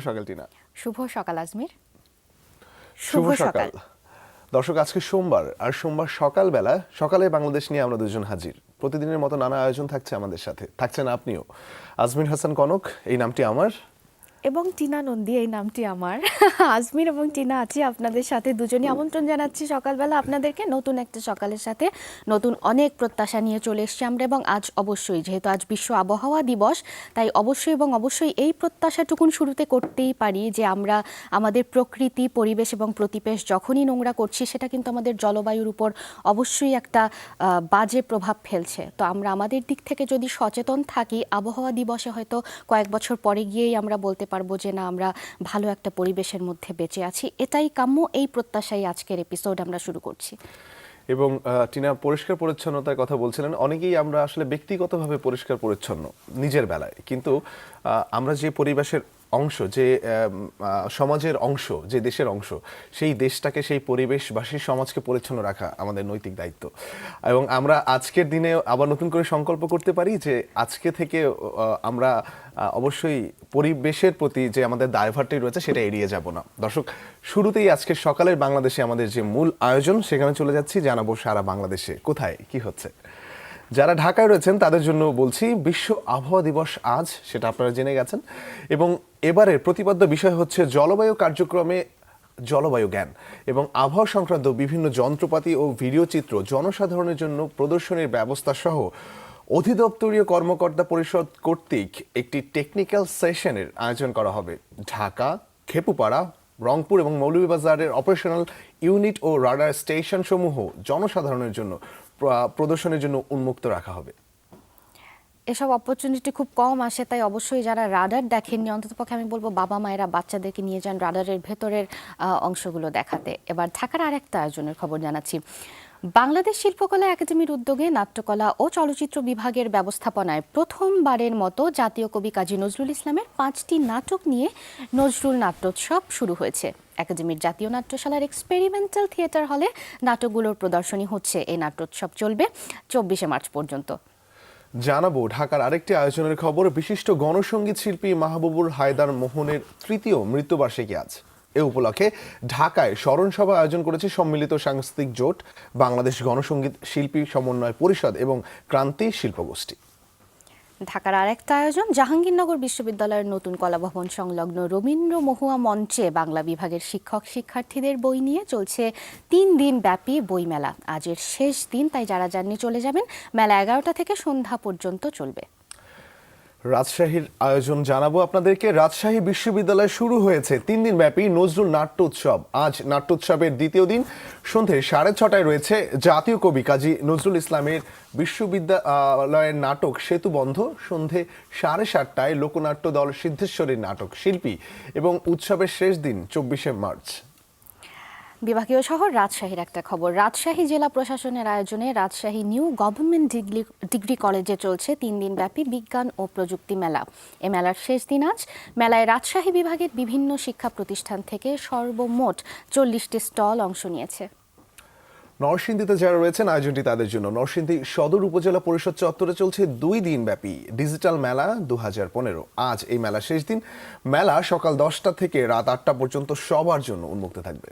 সকাল টিনা। শুভ সকাল আজমির। শুভ সকাল দর্শক, আজকে সোমবার, আর সোমবার সকালে বাংলাদেশ নিয়ে আমরা দুজন হাজির। প্রতিদিনের মতো নানা আয়োজন থাকছে আমাদের সাথে, থাকছেন আপনিও। আজমির হাসান কনক এই নামটি আমার, এবং টিনা নন্দী এই নামটি আমার। আজমির এবং টিনা আছি আপনাদের সাথে, দুজনই আমন্ত্রণ জানাচ্ছি সকালবেলা আপনাদেরকে নতুন একটা সকালের সাথে। নতুন অনেক প্রত্যাশা নিয়ে চলে এসেছি আমরা, এবং আজ অবশ্যই যেহেতু আজ বিশ্ব আবহাওয়া দিবস, তাই অবশ্যই এই প্রত্যাশাটুকুন শুরুতে করতেই পারি যে আমরা আমাদের প্রকৃতি, পরিবেশ এবং প্রতিবেশ যখনই নোংরা করছি, সেটা কিন্তু আমাদের জলবায়ুর উপর অবশ্যই একটা বাজে প্রভাব ফেলছে। তো আমরা আমাদের দিক থেকে যদি সচেতন থাকি, আবহাওয়া দিবসে হয়তো কয়েক বছর পরে গিয়েই আমরা বলতে পারবো যে না, আমরা ভালো একটা পরিবেশের মধ্যে বেঁচে আছি। এটাই কাম্য, এই প্রত্যাশাই আজকের এপিসোড আমরা শুরু করছি। এবং টিনা পরিষ্কার পরিচ্ছন্নতার কথা বলছিলেন। অনেকেই আমরা আসলে ব্যক্তিগতভাবে পরিষ্কার পরিচ্ছন্ন নিজের বেলায়, কিন্তু আমরা যে পরিবেশের অংশ, যে সমাজের অংশ, যে দেশের অংশ, সেই দেশটাকে, সেই পরিবেশ বা সেই সমাজকে পরিচ্ছন্ন রাখা আমাদের নৈতিক দায়িত্ব। এবং আমরা আজকের দিনে আবার নতুন করে সংকল্প করতে পারি যে আজকে থেকে আমরা অবশ্যই পরিবেশের প্রতি যে আমাদের দায়ভারটি রয়েছে সেটা এড়িয়ে যাব না। দর্শক, শুরুতেই আজকে সকালের বাংলাদেশে আমাদের যে মূল আয়োজন, সেখানে চলে যাচ্ছি, জানাবো সারা বাংলাদেশে কোথায় কি হচ্ছে। যারা ঢাকায় রয়েছেন তাদের জন্য বলছি, বিশ্ব আবহাওয়া দিবস আজ, সেটা আপনারা জেনে গেছেন। এবং এবারের প্রতিপাদ্য বিষয় হচ্ছে জলবায়ু কার্যক্রমে জলবায়ু জ্ঞান এবং আবহাওয়া সংক্রান্ত বিভিন্ন যন্ত্রপাতি ও ভিডিও চিত্র জনসাধারণের জন্য প্রদর্শনীর ব্যবস্থা সহ অধিদপ্তরীয় কর্মকর্তা পরিষদ কর্তৃক একটি টেকনিক্যাল সেশনের আয়োজন করা হবে। ঢাকা, খেপুপাড়া, রংপুর এবং মৌলভীবাজারের অপারেশনাল ইউনিট ও রাডার স্টেশন সমূহ জনসাধারণের জন্য প্রদর্শনের জন্য উন্মুক্ত রাখা হবে। এসব অপরচুনিটি খুব কম আসে, তাই অবশ্যই যারা রাডার দেখেননি, অন্ততপক্ষে আমি বলবো বাবা মায়েরা বাচ্চাদেরকে নিয়ে যান রাডারের ভেতরের অংশগুলো দেখাতে। এবার ঢাকার আরেকটা আয়োজনের খবর জানাচ্ছি। বাংলাদেশ শিল্পকলা একাডেমির উদ্যোগে নাট্যকলা ও চলচ্চিত্র বিভাগের ব্যবস্থাপনায় প্রথমবারের মতো জাতীয় কবি কাজী নজরুল ইসলামের 5টি নাটক নিয়ে নজরুল নাট্যোৎসব শুরু হয়েছে। একাডেমির জাতীয় নাট্যশালার এক্সপেরিমেন্টাল থিয়েটার হলে নাটকগুলোর প্রদর্শনী হচ্ছে। এই নাট্যোৎসব চলবে 24শে মার্চ পর্যন্ত। জানাবো ঢাকার আরেকটি আয়োজনের খবর। বিশিষ্ট গণসঙ্গীত শিল্পী মাহবুবুর হায়দার মোহনের তৃতীয় মৃত্যুবার্ষিকী আজ। এ উপলক্ষে ঢাকায় স্মরণ সভা আয়োজন করেছে সম্মিলিত সাংস্কৃতিক জোট, বাংলাদেশ গণসঙ্গীত শিল্পী সমন্বয় পরিষদ এবং ক্রান্তি শিল্পগোষ্ঠী। ঢাকার আরেকটা আয়োজন, জাহাঙ্গীরনগর বিশ্ববিদ্যালয়ের নতুন কলাভবন সংলগ্ন রবীন্দ্র মহুয়া মঞ্চে বাংলা বিভাগের শিক্ষক শিক্ষার্থীদের বই নিয়ে চলছে 3 দিন ব্যাপী বইমেলা। আজের শেষ দিন, তাই যারা যাননি চলে যাবেন। মেলা 11টা থেকে সন্ধ্যা পর্যন্ত চলবে। রাজশাহীর আয়োজন জানাবো আপনাদেরকে। রাজশাহী বিশ্ববিদ্যালয়ে শুরু হয়েছে 3 দিন ব্যাপী নজরুল নাট্য উৎসব। আজ নাট্যোৎসবের দ্বিতীয় দিন। সন্ধে 6:30টায় রয়েছে জাতীয় কবি কাজী নজরুল ইসলামের বিশ্ববিদ্যালয়ের নাটক সেতুবন্ধ। সন্ধে 7:30টায় লোকনাট্য দল সিদ্ধেশ্বরীর নাটক শিল্পী। এবং উৎসবের শেষ দিন 24শে মার্চ। বিভাগীয় শহর রাজশাহীর একটা খবর। রাজশাহী জেলা প্রশাসনের আয়োজনে রাজশাহী নিউ গভর্নমেন্ট ডিগ্রি কলেজে চলছে 3 দিন ব্যাপী বিজ্ঞান ও প্রযুক্তি মেলা। এ মেলার শেষ দিন আজ। মেলায় রাজশাহী বিভাগের বিভিন্ন শিক্ষা প্রতিষ্ঠান থেকে সর্বমোট 40টি স্টল অংশ নিয়েছে। নরসিংদীতে যারা রয়েছেন, আয়োজনটি তাদের জন্য। নরসিংদী সদর উপজেলা পরিষদ চত্বরে চলছে 2 দিন ব্যাপী ডিজিটাল মেলা 2015। আজ এই মেলা শেষ দিন। মেলা সকাল 10টা থেকে রাত 8টা পর্যন্ত সবার জন্য উন্মুক্ত থাকবে।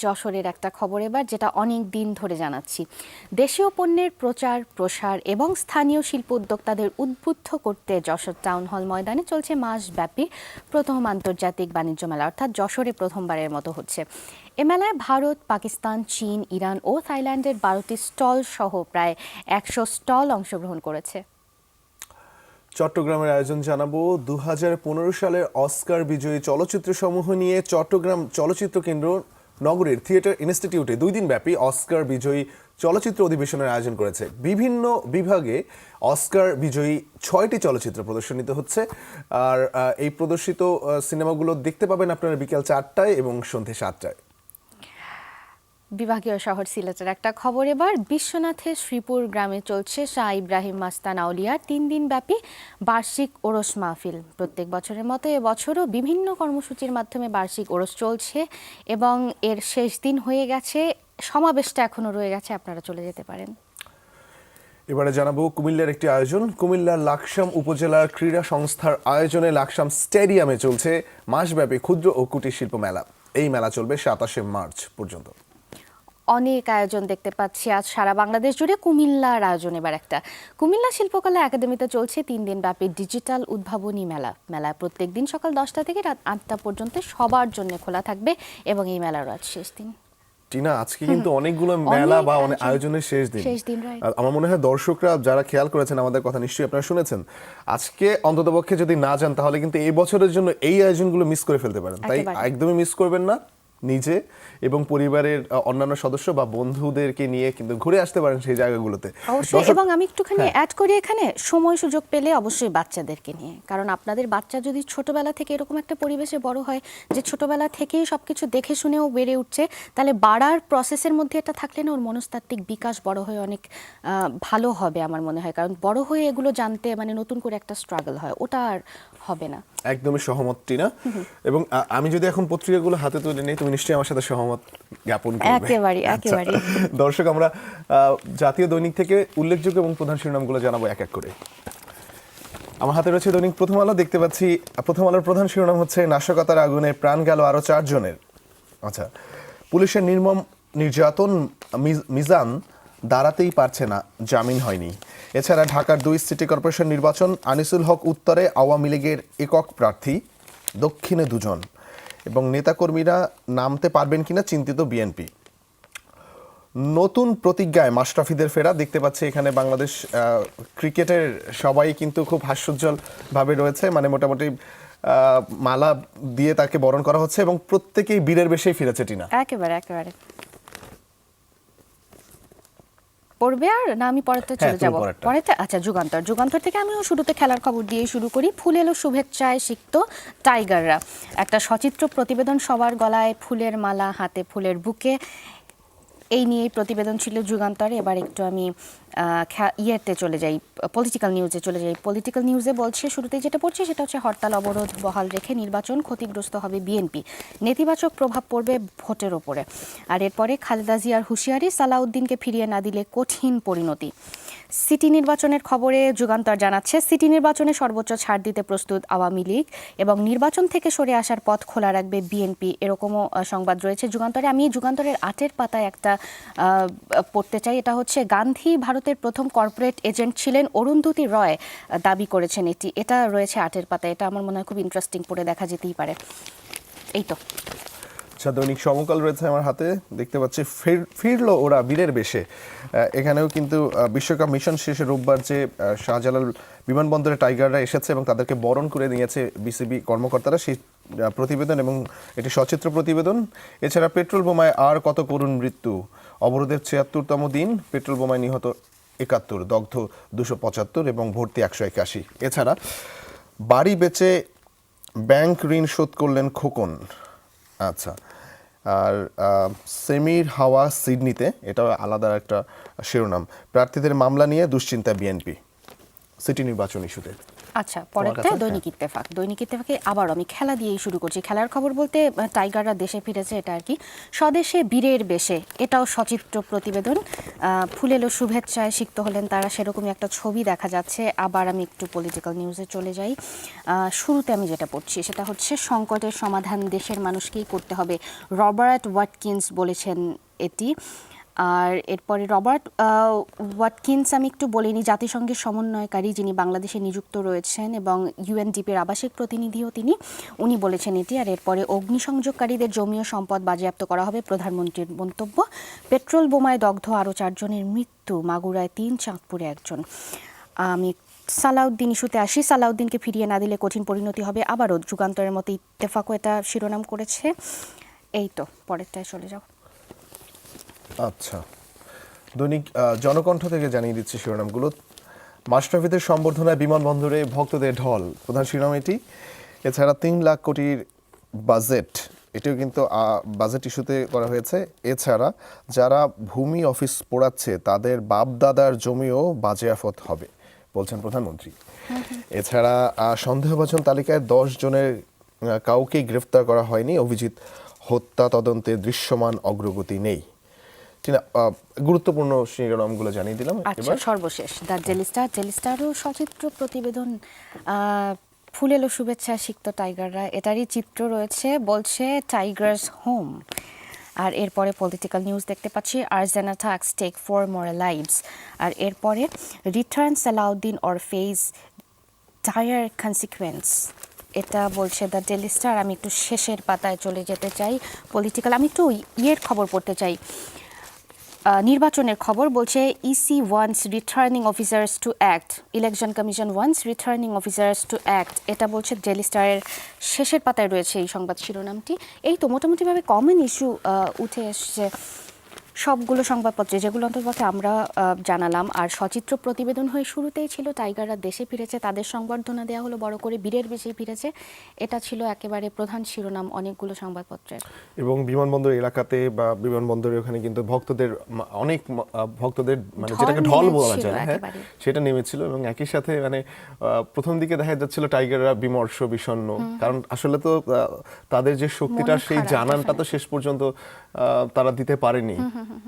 যশোরের একটা খবর এবার, যেটা অনেক দিন ধরে জানাচ্ছি। দেশীয় পণ্যের প্রচার প্রসার এবং স্থানীয় শিল্প উদ্যোক্তাদের উদ্বুদ্ধ করতে যশোর টাউন হল ময়দানে চলছে মাসব্যাপী প্রথম আন্তর্জাতিক বাণিজ্য মেলা, অর্থাৎ যশোরে প্রথমবারের মতো হচ্ছে। এ মেলায় ভারত, পাকিস্তান, চীন, ইরান ও থাইল্যান্ডের 12টি স্টল সহ প্রায় 100 স্টল অংশগ্রহণ করেছে। চট্টগ্রামের আয়োজন জানাবো। 2015 সালের অস্কার বিজয়ী চলচ্চিত্র সমূহ নিয়ে চট্টগ্রাম চলচ্চিত্র কেন্দ্র নগরীর থিয়েটার ইনস্টিটিউটে 2 দিন ব্যাপী অস্কার বিজয়ী চলচ্চিত্র অধিবেশনের আয়োজন করেছে। বিভিন্ন বিভাগে অস্কার বিজয়ী 6টি চলচ্চিত্র প্রদর্শনীতে হচ্ছে। আর এই প্রদর্শিত সিনেমাগুলো দেখতে পাবেন আপনারা বিকেল 4টায় এবং সন্ধ্যে 7টায়। বিভাগীয় শহর সিলেটের একটা খবর এবার। বিশ্বনাথের শ্রীপুর গ্রামে চলছে শাহ ইব্রাহিম মাস্তান আউলিয়ার 3 দিন ব্যাপী বার্ষিক ওরস মাহফিল। প্রত্যেক বছরের মতো এবছরও বিভিন্ন কর্মসূচির মাধ্যমে বার্ষিক ওরস চলছে এবং এর শেষ দিন হয়ে গেছে। সমাবেশটা এখনো রয়ে গেছে, আপনারা চলে যেতে পারেন। এবারে জানাবো কুমিল্লার একটি আয়োজন। কুমিল্লার লাকসাম উপজেলার ক্রীড়া সংস্থার আয়োজনে লাকসাম স্টেডিয়ামে চলছে মাসব্যাপী ক্ষুদ্র ও কুটির শিল্প মেলা। এই মেলা চলবে 27শে মার্চ পর্যন্ত। অনেক আয়োজন দেখতে পাচ্ছি আজ সারা বাংলাদেশ জুড়ে। কুমিল্লার আয়োজন এবার একটা। কুমিল্লা শিল্পকলা একাডেমিতে চলছে 3 দিন ব্যাপী ডিজিটাল উদ্ভাবনী মেলা। মেলায় প্রত্যেক দিন সকাল 10টা থেকে রাত 8টা পর্যন্ত সবার জন্য খোলা থাকবে এবং এই মেলার আজ শেষ দিন। টিনা, আজকে কিন্তু অনেকগুলো মেলা বা অনেক আয়োজনের শেষ দিন। right। আর আমার মনে হয় দর্শকরা যারা খেয়াল করেছেন আমাদের কথা নিশ্চয়ই আপনারা শুনেছেন, আজকে অন্ততপক্ষে যদি না যান তাহলে কিন্তু এই বছরের জন্য এই আয়োজনগুলো মিস করে ফেলতে পারেন। তাই একেবারে। একদমই মিস করবেন না। নিজে এবং পরিবারের অন্যান্য সদস্য বা বন্ধুদেরকে নিয়ে কিন্তু ঘুরে আসতে পারেন সেই জায়গাগুলোতে। অবশ্যই। এবং আমি একটুখানি অ্যাড করি এখানে, সময় সুযোগ পেলে অবশ্যই বাচ্চাদেরকে নিয়ে, কারণ আপনাদের বাচ্চা যদি ছোটবেলা থেকে এরকম একটা পরিবেশে বড় হয় যে ছোটবেলা থেকেই সবকিছু দেখে শুনেও বেড়ে উঠছে, তাহলে বাড়ার প্রসেসের মধ্যে এটা থাকলে না ওর মনস্তাত্ত্বিক বিকাশ বড় হয়ে অনেক ভালো হবে আমার মনে হয়। কারণ বড় হয়ে এগুলো জানতে মানে নতুন করে একটা স্ট্রাগল হয়, ওটা আর হবে না। একদমই সহমত টিনা। এবং আমি যদি এখন পত্রিকাগুলো হাতে তুলে নিই, তুমি নিশ্চয়ই আমার সাথে সহমত জ্ঞাপন করবে। একেবারে আচ্ছা, একেবারে। দর্শক, আমরা জাতীয় দৈনিক থেকে উল্লেখযোগ্য এবং প্রধান শিরোনামগুলো জানাবো এক এক করে। আমার হাতে রয়েছে দৈনিক প্রথম আলো। দেখতে পাচ্ছি প্রথম আলোর প্রধান শিরোনাম হচ্ছে নাশকতার আগুনে প্রাণ গেল আরো 4 জনের। আচ্ছা, পুলিশের নির্মম নির্যাতন, মিজান দাঁড়াতেই পারছে না, জামিন হয়নি। এছাড়া ঢাকার 2 সিটি কর্পোরেশন নির্বাচন, আনিসুল হক উত্তরে আওয়ামী লীগের একক প্রার্থী, দক্ষিণে 2 জন। এবং নেতাকর্মীরা নামতে পারবেন কিনা চিন্তিত বিএনপি। নতুন প্রতিজ্ঞায় মাশরাফিদের ফেরা। দেখতে পাচ্ছি এখানে বাংলাদেশ ক্রিকেটের সবাই কিন্তু খুব হাস্যোজ্জ্বল ভাবে রয়েছে, মানে মোটামুটি মালা দিয়ে তাকে বরণ করা হচ্ছে এবং প্রত্যেকেই বীরের বেশেই ফিরেছে টিনা। একেবারে একেবারে। পড়বে আর না আমি পরেরটা চলে যাব? পরেরটা আচ্ছা, যুগান্তর থেকে আমিও শুরুতে খেলার খবর দিয়ে শুরু করি। ফুল এলো শুভেচ্ছায় সিক্ত টাইগাররা। একটা সচিত্র প্রতিবেদন, সবার গলায় ফুলের মালা, হাতে ফুলের বুকে। এই নিয়েই প্রতিবেদন ছিল যুগান্তরে। এবার একটু আমি ইয়েতে চলে যাই, পলিটিক্যাল নিউজে চলে যাই। পলিটিক্যাল নিউজে বলছে, শুরুতেই যেটা পড়ছে সেটা হচ্ছে হরতাল অবরোধ বহাল রেখে নির্বাচন ক্ষতিগ্রস্ত হবে বিএনপি, নেতিবাচক প্রভাব পড়বে ভোটের ওপরে। আর এরপরে খালেদা জিয়ার হুঁশিয়ারি, সালাউদ্দিনকে ফিরিয়ে না দিলে কঠিন পরিণতি। সিটি নির্বাচনের খবরে যুগান্তর জানাচ্ছে, সিটি নির্বাচনে সর্বোচ্চ ছাড় দিতে প্রস্তুত আওয়ামী লীগ এবং নির্বাচন থেকে সরে আসার পথ খোলা রাখবে বিএনপি, এরকমও সংবাদ রয়েছে যুগান্তরে। আমি যুগান্তরের 8-এর পাতায় একটা পড়তে চাই। এটা হচ্ছে, গান্ধী ভারতের প্রথম কর্পোরেট এজেন্ট ছিলেন, অরুন্ধতী রয় দাবি করেছেন এটা রয়েছে 8-এর পাতায়। এটা আমার মনে হয় খুব ইন্টারেস্টিং, পড়ে দেখা যেতেই পারে। এই তো। আচ্ছা, দৈনিক সমকাল রয়েছে আমার হাতে। দেখতে পাচ্ছি ফিরলো ওরা বীরের বেশে। এখানেও কিন্তু বিশ্বকাপ মিশন শেষে রোববার যে শাহজালাল বিমানবন্দরে টাইগাররা এসেছে এবং তাদেরকে বরণ করে নিয়েছে বিসিবি কর্মকর্তারা, সেই প্রতিবেদন এবং এটি সচিত্র প্রতিবেদন। এছাড়া পেট্রোল বোমায় আর কত করুণ মৃত্যু, অবরোধের ৭৬তম দিন, পেট্রোল বোমায় নিহত ৭১, দগ্ধ ২৭৫ এবং ভর্তি ১৮১। এছাড়া বাড়ি বেচে ব্যাংক ঋণ শোধ করলেন খোকন। আচ্ছা, আর সেমির হাওয়া সিডনিতে, এটা আলাদা একটা শিরোনাম। প্রার্থীদের মামলা নিয়ে দুশ্চিন্তা বিএনপি, সিটি নির্বাচন ইস্যুতে। আচ্ছা, পরেরটা দৈনিক ইত্তেফাক। দৈনিক ইত্তেফাকে আবার আমি খেলা দিয়েই শুরু করছি। খেলার খবর বলতে টাইগাররা দেশে ফিরেছে, এটা আর কি। স্বদেশে বীরের বেশে, এটাও সচিত্র প্রতিবেদন। ফুল এলো শুভেচ্ছায় সিক্ত হলেন তারা, সেরকমই একটা ছবি দেখা যাচ্ছে। আবার আমি একটু পলিটিক্যাল নিউজে চলে যাই। শুরুতে আমি যেটা পড়ছি সেটা হচ্ছে, সংকটের সমাধান দেশের মানুষকেই করতে হবে, রবার্ট ওয়াটকিন্স বলেছেন এটি। আর এরপরে রবার্ট ওয়াটকিন্স আমি একটু বলিনি, জাতিসংঘের সমন্বয়কারী যিনি বাংলাদেশে নিযুক্ত রয়েছেন এবং ইউএনডিপির আবাসিক প্রতিনিধিও তিনি, উনি বলেছেন এটি। আর এরপরে অগ্নিসংযোগকারীদের জমি ও সম্পদ বাজেয়াপ্ত করা হবে, প্রধানমন্ত্রীর মন্তব্য। পেট্রোল বোমায় দগ্ধ আরও 4 জনের মৃত্যু, মাগুরায় 3, চাঁদপুরে 1 জন। আমি সালাউদ্দিন ইস্যুতে আসি। সালাউদ্দিনকে ফিরিয়ে না দিলে কঠিন পরিণতি হবে, আবারও যুগান্তরের মতো ইত্তেফাকও এটা শিরোনাম করেছে। এই তো, পরেরটায় চলে যাও। আচ্ছা, দৈনিক জনকণ্ঠ থেকে জানিয়ে দিচ্ছি শিরোনামগুলো। মাশরাফিদের সম্বর্ধনায় বিমানবন্দরে ভক্তদের ঢল, প্রধান শিরোনাম এটি। এছাড়া 3 লাখ কোটির বাজেট, এটিও কিন্তু বাজেট ইস্যুতে করা হয়েছে। এছাড়া যারা ভূমি অফিস পোড়াচ্ছে তাদের বাপ দাদার জমিও বাজেয়াপ্ত হবে, বলছেন প্রধানমন্ত্রী। এছাড়া সন্দেহভাজন তালিকায় 10 জনের কাউকেই গ্রেফতার করা হয়নি, অভিজিৎ হত্যা তদন্তে দৃশ্যমান অগ্রগতি নেই। টিনা, গুরুত্বপূর্ণ শিরোনামগুলো জানিয়ে দিলাম। আচ্ছা, এবার সর্বশেষ দ্য ডেলি স্টারও সচিত্র প্রতিবেদন, ফুল এলো শুভেচ্ছা সিক্ত টাইগাররা, এটারই চিত্র রয়েছে, বলছে টাইগার্স হোম। আর এরপরে পলিটিক্যাল নিউজ দেখতে পাচ্ছি, আরজানা থাকস টেক 4 more lives। আর এরপরে return Salahuddin or face dire consequences, এটা বলছে দ্য ডেলি স্টার। আমি একটু শেষের পাতায় চলে যেতে চাই, পলিটিক্যাল, আমি একটু ইয়ের খবর পড়তে চাই, নির্বাচনের খবর। বলছে EC wants returning officers to act, election commission wants returning officers to act, এটা বলছে ডেলি স্টারের শেষের পাতায় রয়েছে এই সংবাদ শিরোনামটি। এই তো মোটামুটিভাবে কমন ইস্যু উঠে এসছে সবগুলো সংবাদপত্রে, যেগুলো অন্তর্পক্ষে আমরা জানালাম। আর সচিত্র প্রতিবেদন হয়ে শুরুতেই ছিল টাইগাররা দেশে ফিরেছে, তাদের সংবর্ধনা দেওয়া হলো বড় করে, বীরের বেশি ফিরেছে, এটা ছিল একেবারে প্রধান শিরোনাম অনেকগুলো সংবাদপত্রের। এবং বিমানবন্দর এলাকাতে বা বিমানবন্দরের ওখানে কিন্তু ভক্তদের অনেক ভক্তদের মানে ঢল যেটাকে ঢল বলা নেমেছিল যায়, হ্যাঁ, একেবারে। সেটা নেমেছিল। এবং একই সাথে মানে প্রথম দিকে দেখা যাচ্ছিল টাইগাররা বিমর্ষ বিষণ্ণ, কারণ আসলে তো তাদের যে শক্তিটা মনও সেই খারাপ, জানানটা তো শেষ পর্যন্ত তারা দিতে পারেনি।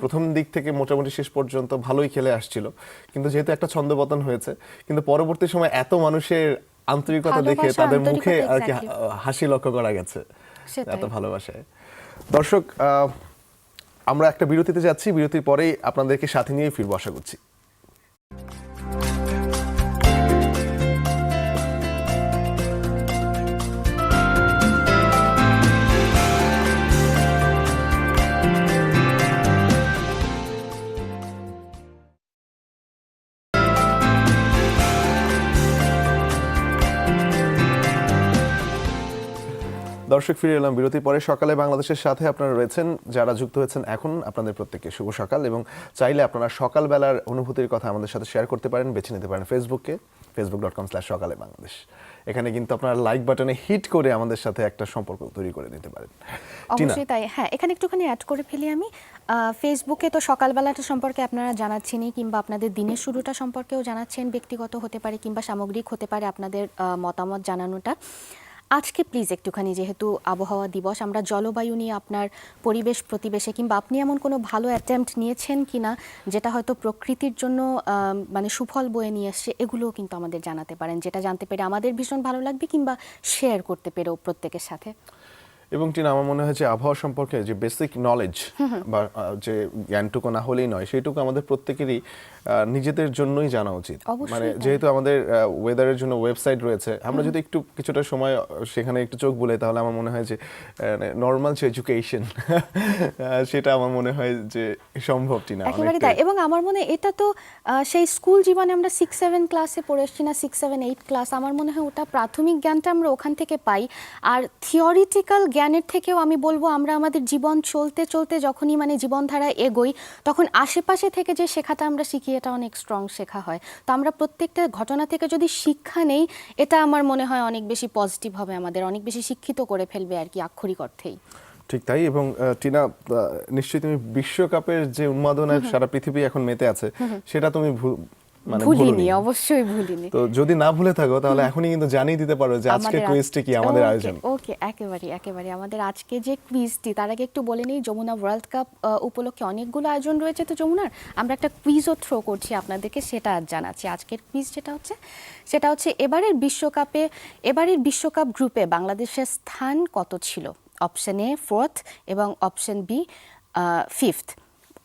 প্রথম দিক থেকে মোটামুটি শেষ পর্যন্ত ভালোই খেলে আসছিল, কিন্তু যেহেতু একটা ছন্দপতন হয়েছে, কিন্তু পরবর্তী সময় এত মানুষের আন্তরিকতা দেখে ভালোবাসা, তাদের মুখে আন্তরিকতা, আর কি exactly। হাসি লক্ষ্য করা গেছে, সেটাই। এত ভালোবাসায়। দর্শক, আমরা একটা বিরতিতে যাচ্ছি, বিরতির পরেই আপনাদেরকে সাথে নিয়ে ফিরবো আশা করছি। দর্শক, ফিরে এলাম বিরতির পরে। সকালে বাংলাদেশের সাথে আপনারা রয়েছেন, যারা যুক্ত হয়েছেন এখন আপনাদের প্রত্যেককে শুভ সকাল। এবং চাইলে আপনারা সকালবেলার অনুভূতির কথা আমাদের সাথে শেয়ার করতে পারেন, বেছে নিতে পারেন ফেসবুকে, facebook.com/সকালে বাংলাদেশ। এখানে কিন্তু আপনারা লাইক বাটনে হিট করে আমাদের সাথে একটা সম্পর্ক তৈরি করে নিতে পারেন। টিনা, অবশ্যই তাই, হ্যাঁ, এখানে একটুখানি অ্যাড করে ফেলি আমি। ফেসবুকে তো সকালবেলাটা সম্পর্কে আপনারা জানাচ্ছেনই, কিংবা আপনাদের দিনের শুরুটা সম্পর্কেও জানাচ্ছেন, ব্যক্তিগত হতে পারে কিংবা সামগ্রিক হতে পারে আপনাদের মতামত জানানোটা। আজকে প্লিজ একটুখানি, যেহেতু আবহাওয়া দিবস, আমরা জলবায়ু নিয়ে আপনার পরিবেশ প্রতিবেশে, কিংবা আপনি এমন কোনো ভালো অ্যাটেম্পট নিয়েছেন কিনা যেটা হয়তো প্রকৃতির জন্য মানে সুফল বয়ে নিয়ে আসছে, এগুলোও কিন্তু আমাদের জানাতে পারেন, যেটা জানতে পেরে আমাদের ভীষণ ভালো লাগবে, কিংবা শেয়ার করতে পেরেও প্রত্যেকের সাথে। এবং টিনা, আমার মনে হয় যে আবহাওয়া সম্পর্কে যে বেসিক নলেজ বা যে জ্ঞানটুকু না হলেই নয়, সেইটুকু আমাদের প্রত্যেকেরই নিজেদের জন্যই জানা উচিত। অবশ্যই মানে তাই। যেহেতু আমাদের ওয়েদারের জন্য ওয়েবসাইট রয়েছে, আমরা যদি একটু কিছুটা সময় সেখানে একটু চোখ বুলাই, তাহলে আমার মনে হয় যে নর্মাল যে এডুকেশন সেটা আমার মনে হয় যে সম্ভব, টিনা, একেবারে তাই। এবং আমার মনে হয় এটা তো সেই স্কুল জীবনে আমরা 6-7 ক্লাসে পড়ে এসেছি না, 6-7-8 ক্লাস, আমার মনে হয় ওটা প্রাথমিক জ্ঞানটা আমরা ওখান থেকে পাই। আর থিওরিটিক্যাল জ্ঞানের থেকেও আমি বলবো, আমরা আমাদের জীবন চলতে চলতে যখনই মানে জীবনধারা এগোই, তখন আশেপাশে থেকে যে শেখাটা আমরা শিখি, এটা অনেক স্ট্রং শেখা হয়। তো আমরা প্রত্যেকটা ঘটনা থেকে যদি শিক্ষা নেই, এটা আমার মনে হয় অনেক বেশি পজিটিভ হবে, আমাদের অনেক বেশি শিক্ষিত করে ফেলবে আর কি, আক্ষরিক অর্থেই। ঠিক তাই। এবং টিনা, নিশ্চয়ই তুমি বিশ্বকাপের যে উন্মাদনায় সারা পৃথিবী এখন মেতে আছে, সেটা তুমি মানে ভুলিনি, ভুলোনি। অবশ্যই ভুলিনি। তো যদি না ভুলে থাকো, তাহলে এখনই কিন্তু জানিয়ে দিতে পারো যে আজকে কুইজটি কি, আমাদের আয়োজন। ওকে, একেবারে আমাদের আজকে যে কুইজটি, তার আগে একটু বলে নেই, যমুনা ওয়ার্ল্ড কাপ উপলক্ষে অনেকগুলো আয়োজন রয়েছে, তো যমুনার আমরা একটা কুইজও থ্রো করছি আপনাদেরকে, সেটা আজ জানাচ্ছি। আজকের কুইজ সেটা হচ্ছে এবারের বিশ্বকাপ গ্রুপে বাংলাদেশের স্থান কত ছিল? অপশন এ 4th এবং অপশন বি 5th,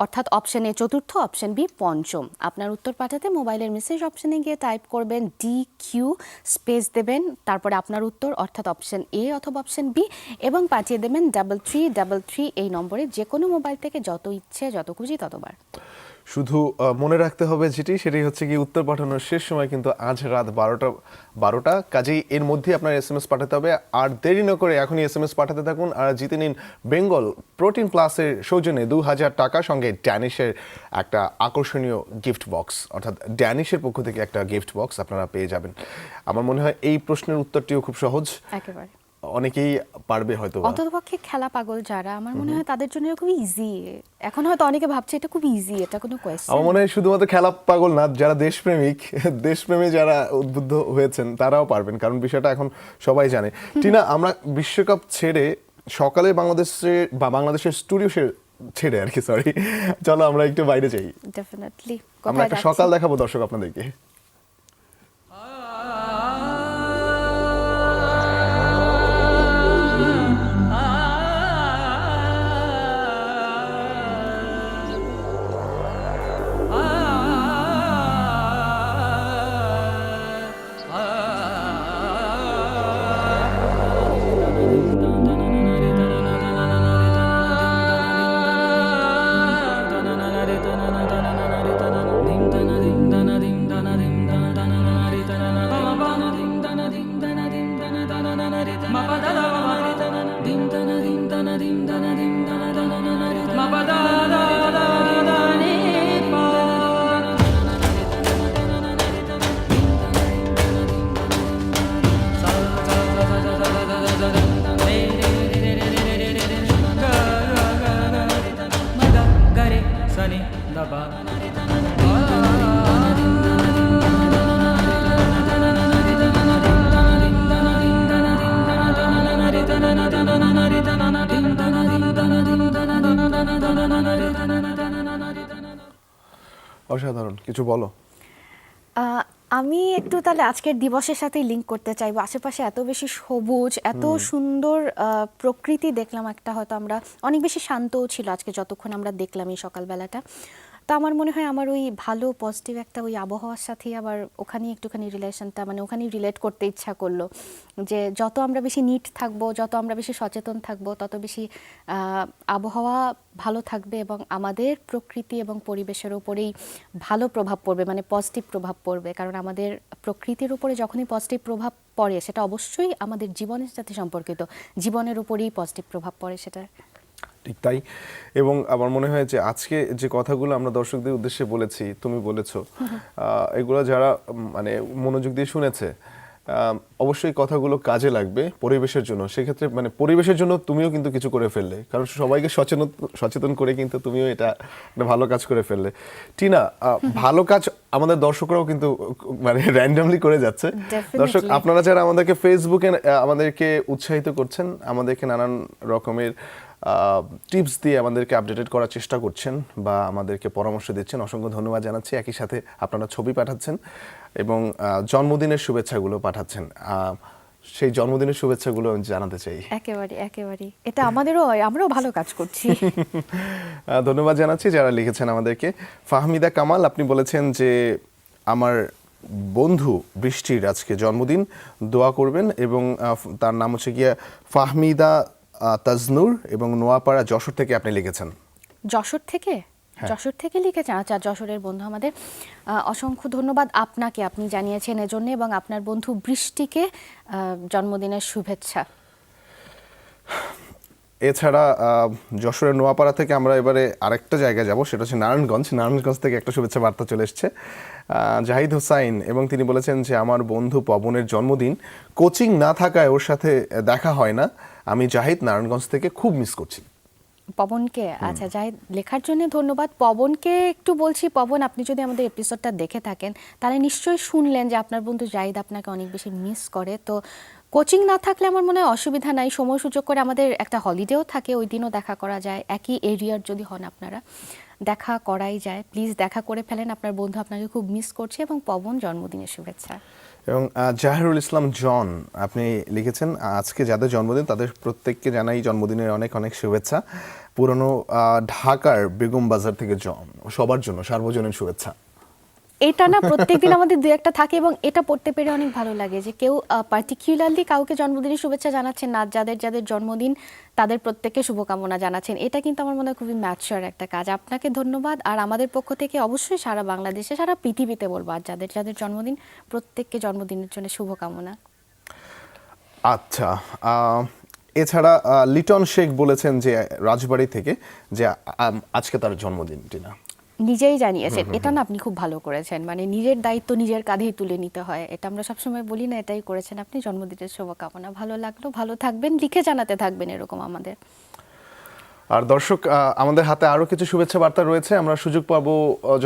অর্থাৎ অপশন এ 4র্থ, অপশন বি 5ম। আপনার উত্তর পাঠাতে মোবাইলের মেসেজ অপশনে গিয়ে টাইপ করবেন DQ, স্পেস দেবেন, তারপরে আপনার উত্তর, অর্থাৎ অপশন এ অথবা অপশন বি, এবং পাঠিয়ে দেবেন 3333 এই নম্বরে, যে কোনো মোবাইল থেকে যত ইচ্ছে, যত খুশি ততবার। শুধু মনে রাখতে হবে সেটি হচ্ছে কি, উত্তর পাঠানোর শেষ সময় কিন্তু আজ রাত 12টা, কাজেই এর মধ্যে আপনার SMS পাঠাতে হবে। আর দেরি না করে এখনই SMS পাঠাতে থাকুন, আর জিতে নিন বেঙ্গল প্রোটিন প্লাসের সৌজন্যে 2000 টাকা, সঙ্গে ড্যানিশের একটা আকর্ষণীয় গিফট বক্স, অর্থাৎ ড্যানিশের পক্ষ থেকে একটা গিফট বক্স আপনারা পেয়ে যাবেন। আমার মনে হয় এই প্রশ্নের উত্তরটিও খুব সহজ, একেবারে অনেকেই পারবে হয়তো। অন্ততপক্ষে খেলা পাগল যারা, আমার মনে হয় তাদের জন্য খুব ইজি। এখন হয়তো অনেকে ভাবছে এটা খুব ইজি, এটা কোনো কোয়েশ্চেন। আমার মনে হয় শুধুমাত্র খেলা পাগল না, যারা দেশপ্রেমী যারা উদ্বুদ্ধ হয়েছেন, তারাও পারবেন, কারণ বিষয়টা এখন সবাই জানে। টিনা, আমরা বিশ্বকাপ ছেড়ে সকালে বাংলাদেশের ছেড়ে আর কি, সরি। চলো আমরা একটু বাইরে যাই, ডেফিনেটলি। আমরা একটা সকাল দেখাবো দর্শক আপনাদেরকে। অসাধারণ, কিছু বলো। আমি একটু তাহলে আজকের দিবসের সাথে লিংক করতে চাইবো। আশেপাশে এত বেশি সবুজ, এত সুন্দর প্রকৃতি দেখলাম, একটা হয়তো আমরা অনেক বেশি শান্তও ছিল আজকে যতক্ষণ আমরা দেখলাম এই সকালবেলাটা। তো আমার মনে হয় আমার ওই ভালো পজিটিভ একটা ওই আবহাওয়ার সাথে আবার ওখানেই একটুখানি রিলেশনটা, মানে ওখানেই রিলেট করতে ইচ্ছা করলো যে যত আমরা বেশি নিট থাকবো, যত আমরা বেশি সচেতন থাকবো, তত বেশি আবহাওয়া ভালো থাকবে এবং আমাদের প্রকৃতি এবং পরিবেশের উপরেই ভালো প্রভাব পড়বে, মানে পজিটিভ প্রভাব পড়বে। কারণ আমাদের প্রকৃতির উপরে যখনই পজিটিভ প্রভাব পড়ে সেটা অবশ্যই আমাদের জীবনের সাথে সম্পর্কিত, জীবনের উপরেই পজিটিভ প্রভাব পড়ে সেটা। ঠিক তাই। এবং আমার মনে হয় যে আজকে যে কথাগুলো আমরা দর্শকদের উদ্দেশ্যে বলেছি, তুমি বলেছো, এগুলো যারা মানে মনোযোগ দিয়ে শুনেছে অবশ্যই কথাগুলো কাজে লাগবে পরিবেশের জন্য। সেক্ষেত্রে মানে পরিবেশের জন্য তুমিও কিন্তু কিছু করে ফেললে, কারণ সবাইকে সচেতন করে কিন্তু তুমিও এটা একটা ভালো কাজ করে ফেললে। টিনা, ভালো কাজ আমাদের দর্শকরাও কিন্তু মানে র্যান্ডমলি করে যাচ্ছে। দর্শক আপনারা যারা আমাদেরকে ফেসবুকে আমাদেরকে উৎসাহিত করছেন, আমাদেরকে নানান রকমের টিপস দিয়ে আমাদেরকে আপডেটেড করার চেষ্টা করছেন বা আমাদেরকে পরামর্শ দিচ্ছেন, অসংখ্য ধন্যবাদ জানাচ্ছি। একই সাথে আপনারা ছবি পাঠাচ্ছেন এবং জন্মদিনের শুভেচ্ছাগুলো পাঠাচ্ছেন। সেই জন্মদিনের শুভেচ্ছাগুলো আমি জানাতে চাই। একেবারে এটা আমাদেরও, আমরাও ভালো কাজ করছি। ধন্যবাদ জানাচ্ছি যারা লিখেছেন আমাদেরকে। ফাহমিদা কামাল, আপনি বলেছেন যে আমার বন্ধু বৃষ্টির আজকে জন্মদিন, দোয়া করবেন। এবং তার নাম হচ্ছে গিয়া ফাহমিদা তাজনুর এবং নোয়াপাড়া, যশোর থেকে আপনি লিখেছেন। যশোর থেকে লিখেছেন? আচ্ছা, যশোরের বন্ধু আমাদের, অসংখ্য ধন্যবাদ আপনাকে, আপনি জানিয়েছেন এজন্য, এবং আপনার বন্ধু বৃষ্টিকে জন্মদিনের শুভেচ্ছা। এছাড়া যশোরের নোয়াপাড়া থেকে আমরা এবারে আরেকটা জায়গায় যাব, সেটা হচ্ছে নারায়ণগঞ্জ থেকে একটা শুভেচ্ছা বার্তা চলে এসছে জাহিদ হোসাইন, এবং তিনি বলেছেন যে আমার বন্ধু পবনের জন্মদিন, কোচিং না থাকায় ওর সাথে দেখা হয় না, আমি জাহিদ নারায়ণগঞ্জ থেকে খুব মিস করছি। পবনকে, আচ্ছা জাহিদ লেখার জন্য ধন্যবাদ। পবনকে একটু বলছি, পবন আপনি যদি আমাদের এপিসোডটা দেখে থাকেন তাহলে নিশ্চয়ই শুনলেন যে আপনার বন্ধু জাহিদ আপনাকে অনেক বেশি মিস করে। তো কোচিং না থাকলে আমার মনে হয় অসুবিধা নাই, সময় সুযোগ করে আমাদের একটা হলিডেও থাকে, ওই দিনও দেখা করা যায়। একই এরিয়ার যদি হন আপনারা, দেখা করাই যায়। প্লিজ দেখা করে ফেলেন, আপনার বন্ধু আপনাকে খুব মিস করছে। এবং পবন, জন্মদিনের শুভেচ্ছা। এবং জাহিরুল ইসলাম জন, আপনি লিখেছেন আজকে যাদের জন্মদিন তাদের প্রত্যেককে জানাই জন্মদিনের অনেক অনেক শুভেচ্ছা। পুরনো ঢাকার বেগম বাজার থেকে জন, সবার জন্য সার্বজনীন শুভেচ্ছা। এটা না প্রত্যেকদিন আমাদের দু একটা থাকে এবং এটা পড়তে পেরে অনেক ভালো লাগে যে কেউ পার্টিকুলারলি কাউকে জন্মদিনের শুভেচ্ছা জানাচ্ছেন না, যাদের জন্মদিন তাদের প্রত্যেককে শুভকামনা জানাচ্ছেন। এটা কিন্তু আমার মনে হয় খুবই ম্যাচিওর একটা কাজ। আপনাকে ধন্যবাদ। আর আমাদের পক্ষ থেকে অবশ্যই সারা বাংলাদেশে, সারা পৃথিবীতে বলবো, আর যাদের জন্মদিন প্রত্যেককে জন্মদিনের জন্য শুভকামনা। আচ্ছা, এছাড়া লিটন শেখ বলেছেন যে রাজবাড়ী থেকে যে আজকে তার জন্মদিনটি না, নিজেই জানিয়েছেন। এটা না আপনি খুব ভালো করেছেন, মানে নিজের দায়িত্ব নিজের কাঁধেই তুলে নিতে হয়, এটা আমরা সবসময় বলি না, এটাই করেছেন আপনি। জন্মদিনের শুভকামনা, ভালো লাগলো, ভালো থাকবেন, লিখে জানাতে থাকবেন এরকম আমাদের। আর দর্শক, আমাদের হাতে আরও কিছু শুভেচ্ছা বার্তা রয়েছে, আমরা সুযোগ পাবো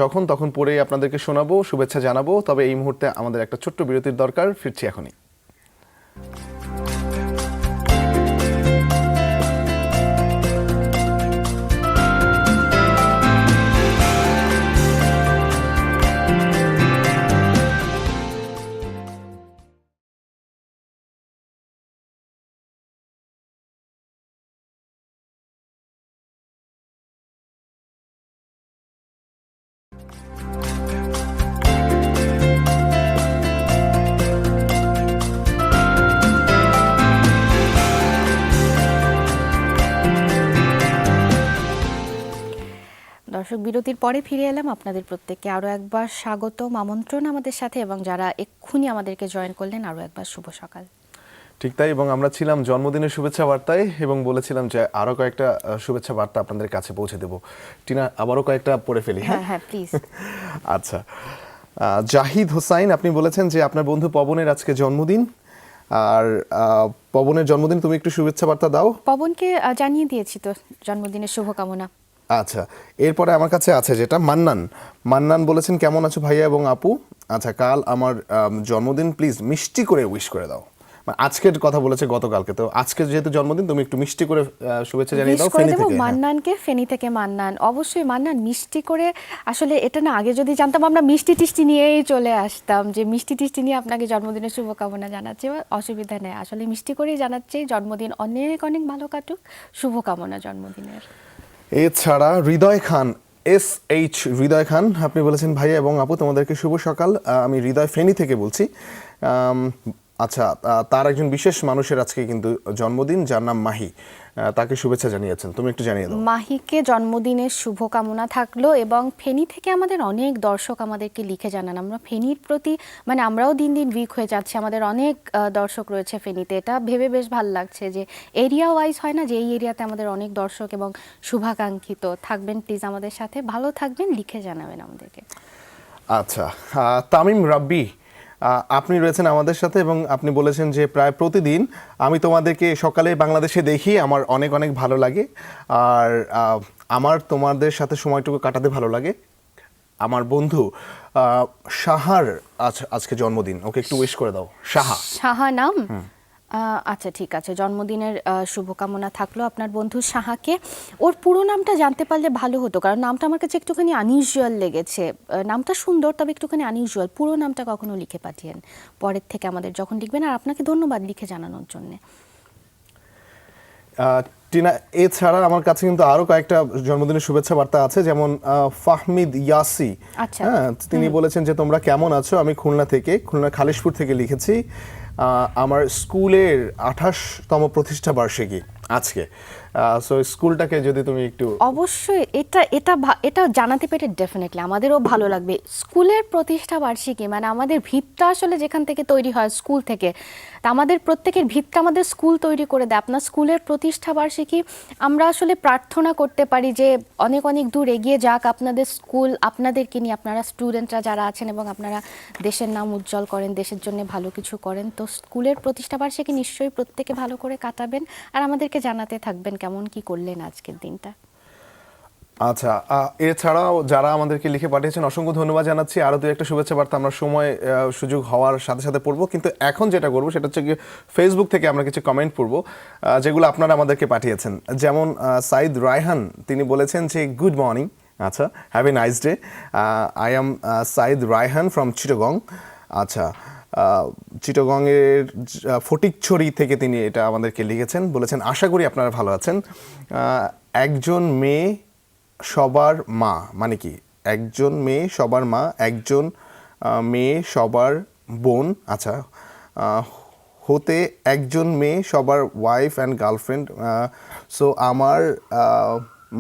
যখন তখন পড়েই আপনাদেরকে শোনাবো, শুভেচ্ছা জানাবো। তবে এই মুহূর্তে আমাদের একটা ছোট্ট বিরতির দরকার, ফিরছি এখনই। বিরতির পরে ফিরে এলাম আপনাদের প্রত্যেককে আরও একবার স্বাগতম, আমন্ত্রণ আমাদের সাথে, এবং যারা এক্ষুনি আমাদেরকে জয়েন করলেন আরও একবার শুভ সকাল। ঠিক তাই, এবং আমরা ছিলাম জন্মদিনের শুভেচ্ছা বার্তায় এবং বলেছিলাম যে আরো কয়েকটা শুভেচ্ছা বার্তা আপনাদের কাছে পৌঁছে দেব। টিনা, আবারও কয়েকটা পড়ে ফেলি। হ্যাঁ হ্যাঁ প্লিজ। আচ্ছা, জাহিদ হোসাইন আপনি বলেছেন যে আপনার বন্ধু পবনের আজকে জন্মদিন, আর পবনের জন্মদিন তুমি একটু শুভেচ্ছা বার্তা দাও। পবনকে জানিয়ে দিয়েছি তো জন্মদিনের শুভকামনা। আচ্ছা, এরপরে আমার কাছে আছে যেটা মান্নান বলেছেন কেমন আছো ভাইয়া এবং আপু। আচ্ছা, কাল আমার জন্মদিন, প্লিজ মিষ্টি করে উইশ করে দাও। মানে আজকের কথা বলেছে গতকালকে, তো আজকে যেহেতু জন্মদিন তুমি একটু মিষ্টি করে শুভেচ্ছা জানিয়ে দাও ফেনী থেকে। মান্নানকে, ফেনী থেকে মান্নান, অবশ্যই মান্নান মিষ্টি করে। আসলে এটা না আগে যদি জানতাম আমরা মিষ্টি টিষ্টি নিয়েই চলে আসতাম, যে মিষ্টি টিষ্টি নিয়ে আপনাকে জন্মদিনের শুভকামনা জানাচ্ছি, অসুবিধা নেই, আসলে মিষ্টি করেই জানাচ্ছি। জন্মদিন অনেক অনেক ভালো কাটুক, শুভকামনা জন্মদিনের। এছাড়া হৃদয় খান আপনি বলেছেন ভাইয়া এবং আপু তোমাদেরকে শুভ সকাল, আমি হৃদয় ফেনী থেকে বলছি। আচ্ছা, তার একজন বিশেষ মানুষের আজকে কিন্তু জন্মদিন, যার নাম মাহি, তাকে শুভেচ্ছা জানিয়েছেন, তুমি একটু জানিয়ে দাও। মাহিকে জন্মদিনের শুভকামনা থাকলো, এবং ফেনী থেকে আমাদের অনেক দর্শক আমাদেরকে লিখে জানান, আমরা ফেনীর প্রতি মানে আমরাও দিন দিন উইক হয়ে যাচ্ছি, আমাদের অনেক দর্শক রয়েছে ফেনীতে। এটা ভেবে বেশ ভালো লাগছে যে এরিয়া ওয়াইজ হয় না, যে এই এরিয়াতে আমাদের অনেক দর্শক এবং শুভাকাঙ্ক্ষিত থাকবেন। প্লিজ আমাদের সাথে ভালো থাকবেন, লিখে জানাবেন আমাদেরকে। আচ্ছা, তামিম রাব্বি আপনি রয়েছেন আমাদের সাথে এবং আপনি বলেছেন যে প্রায় প্রতিদিন আমি তোমাদেরকে সকালে বাংলাদেশে দেখি, আমার অনেক অনেক ভালো লাগে, আর আমার তোমাদের সাথে সময়টুকু কাটাতে ভালো লাগে। আমার বন্ধু শাহার আজকে জন্মদিন, ওকে একটু উইশ করে দাও। সাহা নাম? আচ্ছা ঠিক আছে, জন্মদিনের শুভকামনা থাকলো আপনার বন্ধু সাহাকে। ওর পুরো নামটা জানতে পারলে ভালো হতো, কারণ নামটা আমার কাছে একটুখানি আনইউজুয়াল লেগেছে। নামটা সুন্দর, তবে একটুখানি আনইউজুয়াল। পুরো নামটা কখনো লিখে পাঠিয়েন পরের থেকে আমাদের যখন লিখবেন, আর আপনাকে ধন্যবাদ লিখে জানানোর জন্য। টিনা, এছাড়া আমার কাছে কিন্তু আরো কয়েকটা জন্মদিনের শুভেচ্ছা বার্তা আছে, যেমন ফাহমিদ ইয়াসি। আচ্ছা। হ্যাঁ, তিনি বলেছেন যে তোমরা কেমন আছো, আমি খুলনা খালিশপুর থেকে লিখেছি। আমার স্কুলের 28তম প্রতিষ্ঠা বার্ষিকী আজকে, সো স্কুলটাকে যদি তুমি একটু। অবশ্যই এটা জানাতে পেরে ডেফিনেটলি আমাদেরও ভালো লাগবে। স্কুলের প্রতিষ্ঠা বার্ষিকী মানে আমাদের ভিতটা আসলে যেখান থেকে তৈরি হয়, স্কুল থেকে। তা আমাদের প্রত্যেকের ভিতটা আমাদের স্কুল তৈরি করে দেয়। আপনার স্কুলের প্রতিষ্ঠা বার্ষিকী আমরা আসলে প্রার্থনা করতে পারি যে অনেক অনেক দূর এগিয়ে যাক আপনাদের স্কুল, আপনাদেরকে নিয়ে, আপনারা স্টুডেন্টরা যারা আছেন, এবং আপনারা দেশের নাম উজ্জ্বল করেন, দেশের জন্য ভালো কিছু করেন। তো স্কুলের প্রতিষ্ঠা বার্ষিকী নিশ্চয়ই প্রত্যেকে ভালো করে কাটাবেন, আর আমাদেরকে জানাতে থাকবেন কেমন কি করলেন আজকের দিনটা। আচ্ছা, এছাড়াও যারা আমাদেরকে লিখে পাঠিয়েছেন অসংখ্য ধন্যবাদ জানাচ্ছি। আরও দু একটা শুভেচ্ছা বার্তা আমরা সময় সুযোগ হওয়ার সাথে সাথে পড়বো, কিন্তু এখন যেটা করবো সেটা হচ্ছে গিয়ে ফেসবুক থেকে আমরা কিছু কমেন্ট পড়বো যেগুলো আপনারা আমাদেরকে পাঠিয়েছেন। যেমন সাইদ রায়হান, তিনি বলেছেন যে গুড মর্নিং, আচ্ছা, have a nice day, I am Saeed Raihan from Chittagong. আচ্ছা, চিটাগংয়ের ফটিকছড়ি থেকে তিনি এটা আমাদেরকে লিখেছেন, বলেছেন আশা করি আপনারা ভালো আছেন। একজন মেয়ে সবার মা মানে কি? একজন মেয়ে সবার মা, একজন মেয়ে সবার বোন, আচ্ছা, হতে একজন মেয়ে সবার ওয়াইফ অ্যান্ড গার্লফ্রেন্ড। সো আমার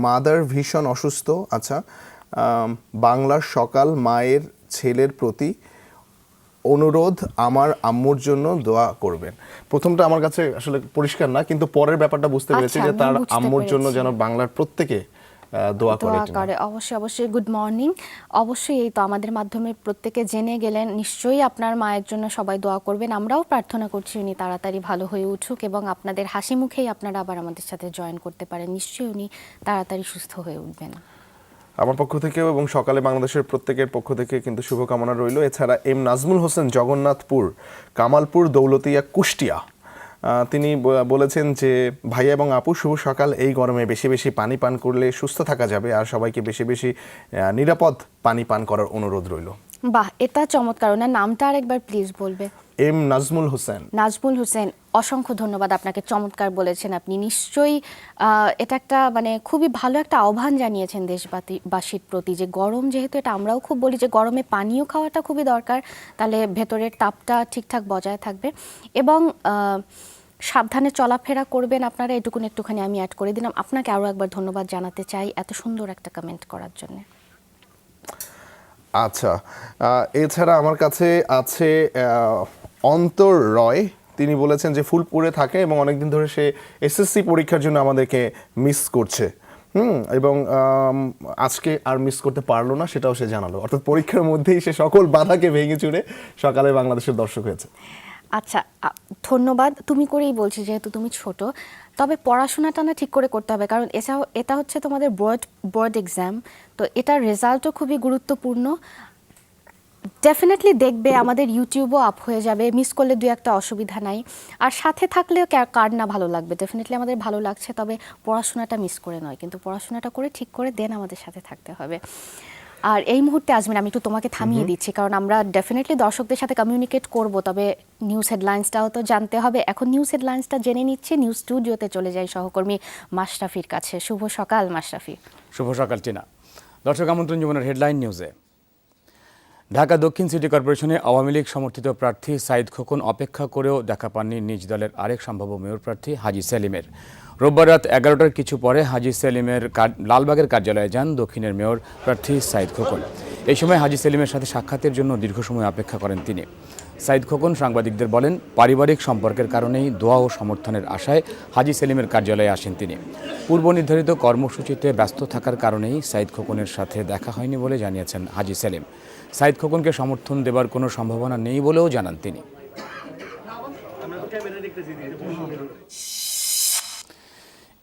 মাদার ভীষণ অসুস্থ, আচ্ছা, বাংলার সকাল মায়ের ছেলের প্রতি অনুরোধ, আমার আম্মুর জন্য দোয়া করবেন। প্রথমটা আমার কাছে আসলে পরিষ্কার না, কিন্তু পরের ব্যাপারটা বুঝতে পেরেছি যে তার আম্মুর জন্য যেন বাংলার প্রত্যেকে দোয়া করে। অবশ্যই গুড মর্নিং। অবশ্যই এই তো আমাদের মাধ্যমে প্রত্যেকে জেনে গেলেন, নিশ্চয়ই আপনার মায়ের জন্য সবাই দোয়া করবেন। আমরাও প্রার্থনা করছি উনি তাড়াতাড়ি ভালো হয়ে উঠুক, এবং আপনাদের হাসি মুখেই আপনারা আবার আমাদের সাথে জয়েন করতে পারেন। নিশ্চয়ই উনি তাড়াতাড়ি সুস্থ হয়ে উঠবেন। আমার পক্ষ থেকেও এবং সকালে বাংলাদেশের প্রত্যেকের পক্ষ থেকে কিন্তু শুভকামনা রইল। এছাড়া এম নাজমুল হোসেন, জগন্নাথপুর, কামালপুর, দৌলতিয়া, কুষ্টিয়া, তিনি বলেছেন যে ভাইয়া এবং আপু শুভ সকাল। এই গরমে বেশি বেশি পানি পান করলে সুস্থ থাকা যাবে, আর সবাইকে বেশি বেশি নিরাপদ পানি পান করার অনুরোধ রইল। বাহ, এটা চমৎকার। ওনার নামটা আরেকবার প্লিজ বলবে। এম নাজমুল হোসেন। নাজমুল হোসেন, অসংখ্য ধন্যবাদ আপনাকে, চমৎকার বলেছেন আপনি। নিশ্চয়ই এটা একটা মানে খুবই ভালো একটা আহ্বান জানিয়েছেন দেশবাসীর প্রতি, যে গরম যেহেতু, এটা আমরাও খুব বলি যে গরমে পানীয় খাওয়াটা খুবই দরকার, তাহলে ভেতরের তাপটা ঠিকঠাক বজায় থাকবে, এবং সাবধানে চলাফেরা করবেন আপনারা। এটুকুন একটুখানি আমি অ্যাড করে দিলাম। আপনাকে আরও একবার ধন্যবাদ জানাতে চাই এত সুন্দর একটা কমেন্ট করার জন্য। আচ্ছা, এছাড়া আমার কাছে আছে অন্তর রয়। তিনি বলেছেন যে ফুলপুরে থাকে এবং অনেকদিন ধরে সে এসএসসি পরীক্ষার জন্য আমাদেরকে মিস করছে। এবং আজকে আর মিস করতে পারলো না, সেটাও সে জানালো। অর্থাৎ পরীক্ষার মধ্যেই সে সকল বাধাকে ভেঙে চুরে সকালে বাংলাদেশের দর্শক হয়েছে। আচ্ছা, ধন্যবাদ। তুমি করেই বলছি, যেহেতু তুমি ছোট। তবে পড়াশোনাটা না ঠিক করে করতে হবে, কারণ এটা হচ্ছে তোমাদের বোর্ড এক্সাম, তো এটার রেজাল্টও খুবই গুরুত্বপূর্ণ। ডেফিনেটলি দেখবে, আমাদের ইউটিউবও আপ হয়ে যাবে, মিস করলে দু একটা অসুবিধা নাই। আর সাথে থাকলেও কার না ভালো লাগবে, ডেফিনেটলি আমাদের ভালো লাগছে। তবে পড়াশোনাটা মিস করে নয়, কিন্তু পড়াশোনাটা করে ঠিক করে দেন আমাদের সাথে থাকতে হবে। আর এই মুহূর্তে আজমিন, আমি একটু তোমাকে থামিয়ে দিচ্ছি, কারণ আমরা ডেফিনেটলি দর্শকদের সাথে কমিউনিকেট করব, তবে নিউজ হেডলাইন্সটাও তো জানতে হবে। এখন নিউজ হেডলাইন্সটা জেনে নিচ্ছি, নিউজ স্টুডিওতে চলে যাই সহকর্মী মাশরাফির কাছে। শুভ সকাল মাশরাফি। শুভ সকাল টিনা। দর্শক আমন্ত্রণ জীবনের হেডলাইন নিউজে। ঢাকা দক্ষিণ সিটি কর্পোরেশনে আওয়ামী লীগ সমর্থিত প্রার্থী সাইদ খোকন অপেক্ষা করেও দেখা পাননি নিজ দলের আরেক সম্ভাব্য মেয়র প্রার্থী হাজী সেলিমের। রোববার রাত 11টার কিছু পরে হাজী সেলিমের লালবাগের কার্যালয়ে যান দক্ষিণের মেয়র প্রার্থী সাইদ খোকন। এই সময় হাজী সেলিমের সাথে সাক্ষাতের জন্য দীর্ঘ সময় অপেক্ষা করেন তিনি। সাইদ খোকন সাংবাদিকদের বলেন, পারিবারিক সম্পর্কের কারণেই দোয়া ও সমর্থনের আশায় হাজী সেলিমের কার্যালয়ে আসেন তিনি। পূর্ব নির্ধারিত কর্মসূচিতে ব্যস্ত থাকার কারণেই সাইদ খোকনের সাথে দেখা হয়নি বলে জানিয়েছেন হাজী সেলিম। সাইদ খোকনকে সমর্থন দেবার কোনো সম্ভাবনা নেই বলেও জানান তিনি।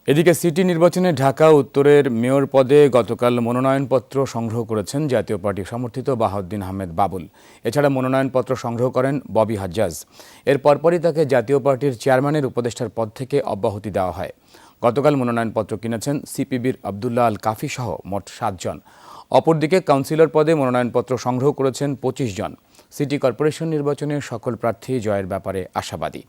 এদিকে সিটি নির্বাচনে ঢাকা উত্তরের মেয়র পদে গতকাল মনোনয়নপত্র সংগ্রহ করেছেন জাতীয় পার্টি সমর্থিত বাহাউদ্দিন আহমেদ বাবুল। এছাড়া মনোনয়নপত্র সংগ্রহ করেন ববি হাজ্জাজ। এর পরপরই তাকে জাতীয় পার্টির চেয়ারম্যানের উপদেষ্টার পদ থেকে অব্যাহতি দেওয়া হয়। গতকাল মনোনয়নপত্র কিনেছেন সিপিবির আবদুল্লাহ আল কাফি সহ মোট 7 জন। অপরদিকে কাউন্সিলর পদে মনোনয়নপত্র সংগ্রহ করেছেন 25 জন। সিটি কর্পোরেশন নির্বাচনে সকল প্রার্থী জয়ের ব্যাপারে আশাবাদী।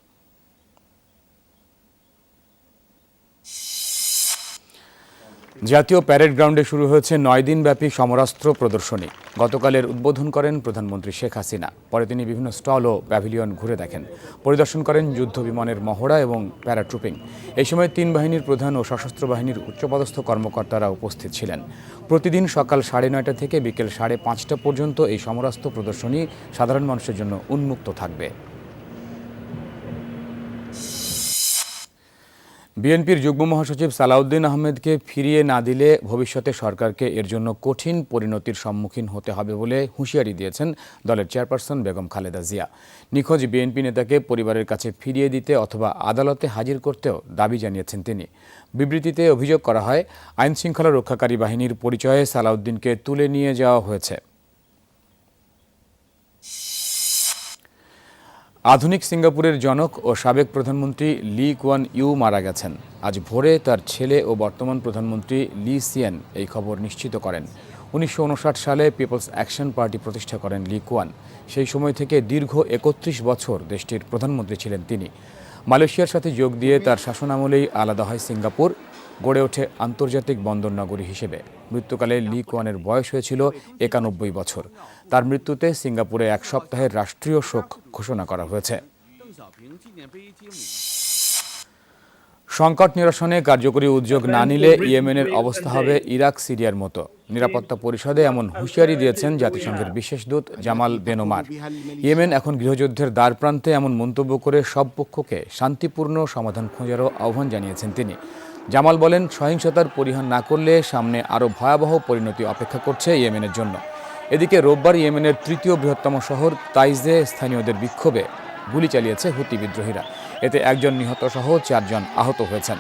জাতীয় প্যারেড গ্রাউন্ডে শুরু হয়েছে 9 দিনব্যাপী সমরাস্ত্র প্রদর্শনী। গতকালের উদ্বোধন করেন প্রধানমন্ত্রী শেখ হাসিনা। পরে তিনি বিভিন্ন স্টল ও প্যাভিলিয়ন ঘুরে দেখেন, পরিদর্শন করেন যুদ্ধ বিমানের মহড়া এবং প্যারাট্রুপিং। এই সময় 3 বাহিনীর প্রধান ও সশস্ত্র বাহিনীর উচ্চপদস্থ কর্মকর্তারা উপস্থিত ছিলেন। প্রতিদিন সকাল 9:30 থেকে বিকেল 5:30 পর্যন্ত এই সমরাস্ত্র প্রদর্শনী সাধারণ মানুষের জন্য উন্মুক্ত থাকবে। বিএনপির যুগ্ম মহাসচিব সালাউদ্দিন আহমেদকে ফিরিয়ে না দিলে ভবিষ্যতে সরকারকে এর জন্য কঠিন পরিণতির সম্মুখীন হতে হবে বলে হুঁশিয়ারি দিয়েছেন দলের চেয়ারপারসন বেগম খালেদা জিয়া। নিখোঁজ বিএনপি নেতাকে পরিবারের কাছে ফিরিয়ে দিতে অথবা আদালতে হাজির করতেও দাবি জানিয়েছেন তিনি। বিবৃতিতে অভিযোগ করা হয়, আইনশৃঙ্খলা রক্ষাকারী বাহিনীর পরিচয়ে সালাউদ্দিনকে তুলে নিয়ে যাওয়া হয়েছে। আধুনিক সিঙ্গাপুরের জনক ও সাবেক প্রধানমন্ত্রী লি কুয়ান ইউ মারা গেছেন। আজ ভোরে তার ছেলে ও বর্তমান প্রধানমন্ত্রী লি সিয়েন এই খবর নিশ্চিত করেন। 1959 সালে পিপলস অ্যাকশন পার্টি প্রতিষ্ঠা করেন লি কুয়ান। সেই সময় থেকে দীর্ঘ 31 বছর দেশটির প্রধানমন্ত্রী ছিলেন তিনি। মালয়েশিয়ার সাথে যোগ দিয়ে তার শাসনামলেই আলাদা হয় সিঙ্গাপুর, গড়ে ওঠে আন্তর্জাতিক বন্দর নগরী হিসেবে। মৃত্যুকালে লি কুয়ানের বয়স হয়েছিল 91 বছর। তার মৃত্যুতে সিঙ্গাপুরে 1 সপ্তাহের রাষ্ট্রীয় শোক ঘোষণা করা হয়েছে। সংকট নিরসনে কার্যকরী উদ্যোগ না নিলে ইয়েমেনের অবস্থা হবে ইরাক সিরিয়ার মতো। নিরাপত্তা পরিষদে এমন হুঁশিয়ারি দিয়েছেন জাতিসংঘের বিশেষ দূত জামাল বেন ওমার। ইয়েমেন এখন গৃহযুদ্ধের দ্বারপ্রান্তে এমন মন্তব্য করে সব পক্ষকে শান্তিপূর্ণ সমাধান খোঁজারও আহ্বান জানিয়েছেন তিনি। জামাল বলেন, সহিংসতার পরিহার না করলে সামনে আরও ভয়াবহ পরিণতি অপেক্ষা করছে ইয়েমেনের জন্য। এদিকে রোববার ইয়েমেনের 3য় বৃহত্তম শহর তাইজে স্থানীয়দের বিক্ষোভে গুলি চালিয়েছে হুতি বিদ্রোহীরা। এতে 1 জন নিহত সহ 4 জন আহত হয়েছেন।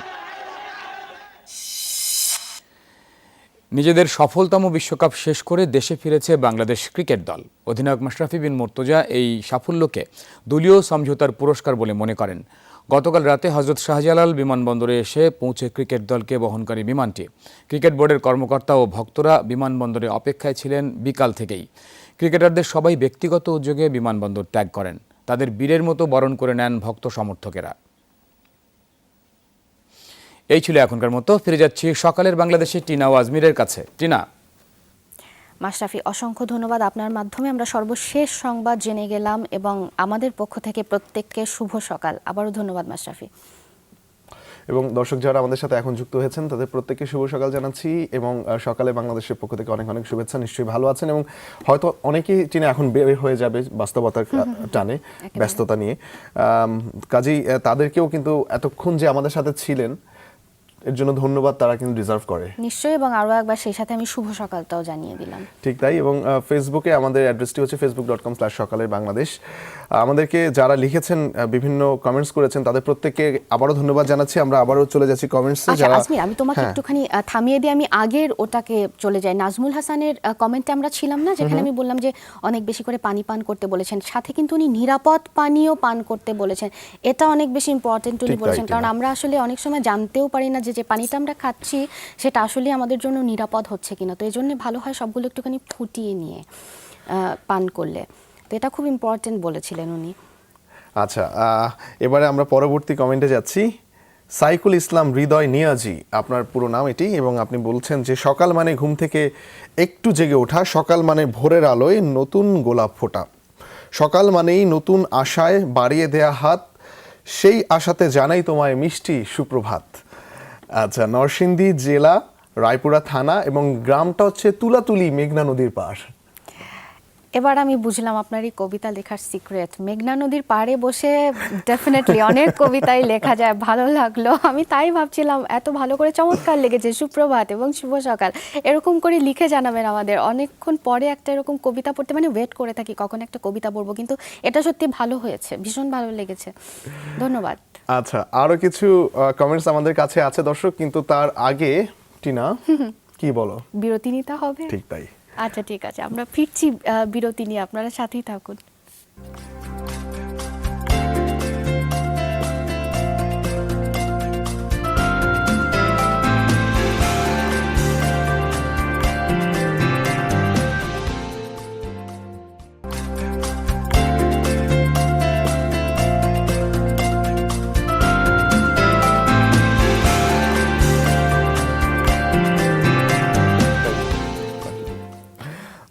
নিজেদের সফলতম বিশ্বকাপ শেষ করে দেশে ফিরেছে বাংলাদেশ ক্রিকেট দল। অধিনায়ক মাশরাফি বিন মুর্তজা এই সাফল্যকে দলীয় সমঝোতার পুরস্কার বলে মনে করেন। গতকাল রাতে হযরত শাহজালাল বিমানবন্দরে এসে পৌঁছে ক্রিকেট দলকে বহনকারী বিমানটি। ক্রিকেট বোর্ডের কর্মকর্তা ও ভক্তরা বিমানবন্দরে অপেক্ষায় ছিলেন বিকাল থেকেই। ক্রিকেটারদের সবাই ব্যক্তিগত উদ্যোগে বিমানবন্দর ত্যাগ করেন। তাদের বীরের মতো বরণ করে নেন ভক্ত সমর্থকেরা। এই ছিল এখনকার মতো। ফিরে যাচ্ছি সকালের বাংলাদেশে টিনা ও আজমিরের কাছে। টিনা। মাশরাফি, অসংখ্য ধন্যবাদ। আপনার মাধ্যমে আমরা সর্বশেষ সংবাদ জেনে গেলাম এবং আমাদের পক্ষ থেকে প্রত্যেককে শুভ সকাল। আবারও ধন্যবাদ মাশরাফি। এবং দর্শক যারা আমাদের সাথে এখন যুক্ত হয়েছেন তাদের প্রত্যেককে শুভ সকাল জানাচ্ছি এবং সকালে বাংলাদেশের পক্ষ থেকে অনেক অনেক শুভেচ্ছা। নিশ্চয়ই ভালো আছেন এবং হয়তো অনেকেই চিনে এখন বের হয়ে যাবে বাস্তবতার টানে, ব্যস্ততা নিয়ে। কাজেই তাদেরকেও কিন্তু এতক্ষণ যে আমাদের সাথে ছিলেন এর জন্য ধন্যবাদ, তারা কিন্তু ডিজার্ভ করে নিশ্চয়ই, এবং আরও একবার সেই সাথে আমি শুভ সকালটাও জানিয়ে দিলাম। ঠিক তাই। এবং ফেসবুকে আমাদের অ্যাড্রেসটি হচ্ছে facebook.com/সকালের বাংলাদেশ। আমাদেরকে যারা লিখেছেন, বিভিন্ন কমেন্টস করেছেন, তাদের প্রত্যেককে আবারও ধন্যবাদ জানাচ্ছি। আমরা আবারও চলে যাচ্ছি কমেন্টসে। আচ্ছা আজমির, আমি তোমাকে একটুখানি থামিয়ে দিয়ে আমি আগের ওটাকে চলে যাই। নাজমুল হাসানের কমেন্টে আমরা ছিলাম না, যেখানে আমি বললাম যে অনেক বেশি করে পানি পান করতে বলেছেন, সাথে কিন্তু উনি নিরাপদ পানীয় পান করতে বলেছেন। এটা অনেক বেশি ইম্পর্টেন্ট উনি বলেছেন, কারণ আমরা আসলে অনেক সময় জানতেও পারি না যে পানিটা আমরা খাচ্ছি সেটা আসলে আমাদের জন্য নিরাপদ হচ্ছে কিনা। তো এই জন্য ভালো হয় সবগুলো একটুখানি ফুটিয়ে নিয়ে পান করলে। তো এটা খুব ইম্পর্টেন্ট বলেছিলেন উনি। আচ্ছা, এবারে আমরা পরবর্তী কমেন্টে যাচ্ছি। সাইকুল ইসলাম হৃদয় নিয়াজি আপনার পুরো নাম এটি, এবং আপনি বলছেন যে সকাল মানে ঘুম থেকে একটু জেগে ওঠা, সকাল মানে ভোরের আলোয় নতুন গোলাপ ফোটা, সকাল মানেই নতুন আশায় বাড়িয়ে দেয়া হাত, সেই আশাতে জানাই তোমায় মিষ্টি সুপ্রভাত। আচ্ছা, নরসিংদী জেলা, রায়পুরা থানা, এবং গ্রামটা হচ্ছে তুলাতুলি, মেঘনা নদীর পাড়। এবার আমি বুঝলাম আপনার এই কবিতা লেখার সিক্রেট। মেঘনা নদীর পাড়ে বসে ডেফিনেটলি অনেক কবিতাই লেখা যায়। ভালো লাগলো, আমি তাই ভাবছিলাম এত ভালো করে, চমৎকার লেগেছে। সুপ্রভাত এবং শুভ সকাল এরকম করে লিখে জানাবেন আমাদের। অনেকক্ষণ পরে একটা এরকম কবিতা পড়তে মানে ওয়েট করে থাকি কখন একটা কবিতা পড়বো, কিন্তু এটা সত্যি ভালো হয়েছে, ভীষণ ভালো লেগেছে, ধন্যবাদ। আচ্ছা, আরো কিছু কমেন্টস আমাদের কাছে আছে দর্শক, কিন্তু তার আগে টিনা কি বলো, বিরতি নিতে হবে? ঠিক তাই। আচ্ছা ঠিক আছে, আমরা ফিরছি বিরতি নিয়ে, আপনারা সাথেই থাকুন।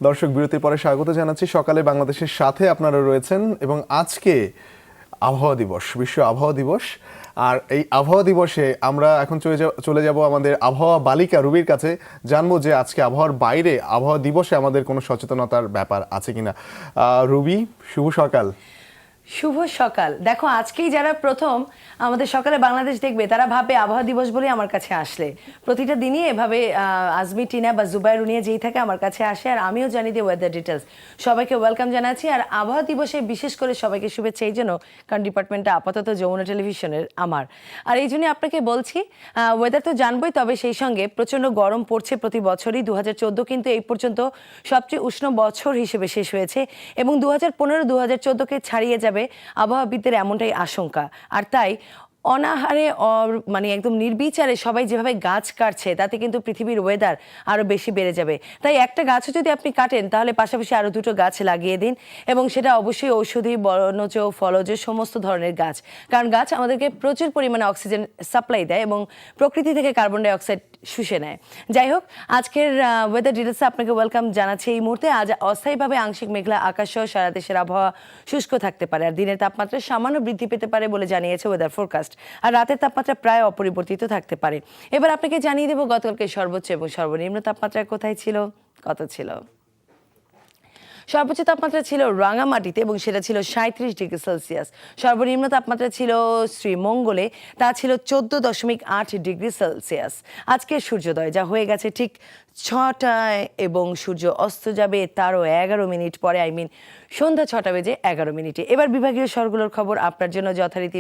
দর্শক, বিরতির পরে স্বাগত জানাচ্ছি। সকালে বাংলাদেশের সাথে আপনারা রয়েছেন এবং আজকে আবহাওয়া দিবস, বিশ্ব আবহাওয়া দিবস। আর এই আবহাওয়া দিবসে আমরা এখন চলে যাব আমাদের আবহাওয়া বালিকা রুবির কাছে, জানবো যে আজকে আবহাওয়ার বাইরে আবহাওয়া দিবসে আমাদের কোনো সচেতনতার ব্যাপার আছে কিনা। রুবি, শুভ সকাল। শুভ সকাল। দেখো, আজকেই যারা প্রথম আমাদের সকালে বাংলাদেশ দেখবে তারা ভাবে আবহাওয়া দিবস বলে আমার কাছে আসলে। প্রতিটা দিনই এভাবে আজমি, টিনা বা জুবাইর উনিয়া যেই থাকে আমার কাছে আসে, আর আমিও জানি দিয়ে ওয়েদার ডিটেলস। সবাইকে ওয়েলকাম জানাচ্ছি। আর আবহাওয়া দিবসে বিশেষ করে সবাইকে শুভেচ্ছা এই জন্য, কারণ ডিপার্টমেন্টটা আপাতত যমুনা টেলিভিশনের আমার। আর এই জন্যই আপনাকে বলছি, ওয়েদার তো জানবই, তবে সেই সঙ্গে প্রচণ্ড গরম পড়ছে প্রতি বছরই। 2014 কিন্তু এই পর্যন্ত সবচেয়ে উষ্ণ বছর হিসেবে শেষ হয়েছে, এবং 2015-2014কে ছাড়িয়ে যাবে আবহাওয়াবিদদের এমনটাই আশঙ্কা। আর তাই অনাহারে মানে একদম নির্বিচারে সবাই যেভাবে গাছ কাটছে, তাতে কিন্তু পৃথিবীর ওয়েদার আরও বেশি বেড়ে যাবে। তাই একটা গাছও যদি আপনি কাটেন, তাহলে পাশাপাশি আরও দুটো গাছ লাগিয়ে দিন, এবং সেটা অবশ্যই ঔষধি, বনজ, ফলজ সমস্ত ধরনের গাছ। কারণ গাছ আমাদেরকে প্রচুর পরিমাণে অক্সিজেন সাপ্লাই দেয় এবং প্রকৃতি থেকে কার্বন ডাই অক্সাইড শুষে নেয়। যাই হোক, আজকের ওয়েদার ডিটেলসে আপনাকে ওয়েলকাম জানাচ্ছি। এই মুহূর্তে আজ অস্থায়ীভাবে আংশিক মেঘলা আকাশ সহ সারা দেশের আবহাওয়া শুষ্ক থাকতে পারে, আর দিনের তাপমাত্রা সামান্য বৃদ্ধি পেতে পারে বলে জানিয়েছে ওয়েদার ফোরকাস্ট। আর রাতের তাপমাত্রা প্রায় অপরিবর্তিত থাকতে পারে। এবার আপনাকে জানিয়ে দেবো গতকালকে সর্বোচ্চ এবং সর্বনিম্ন তাপমাত্রা কোথায় ছিল, কত ছিল। সর্বোচ্চ তাপমাত্রা ছিল রাঙামাটিতে, এবং সেটা ছিল 37 ডিগ্রি সেলসিয়াস। সর্বনিম্ন তাপমাত্রা ছিল শ্রীমঙ্গলে, তা ছিল 14.8 ডিগ্রি সেলসিয়াস। আজকের সূর্যোদয় যা হয়ে গেছে ঠিক 6টায়, এবং সূর্য অস্ত যাবে তারও 11 মিনিট পরে, সন্ধ্যা 6টা বেজে 11 মিনিটে। এবার বিভাগীয় শহরগুলোর খবর আপনার জন্য যথারীতি।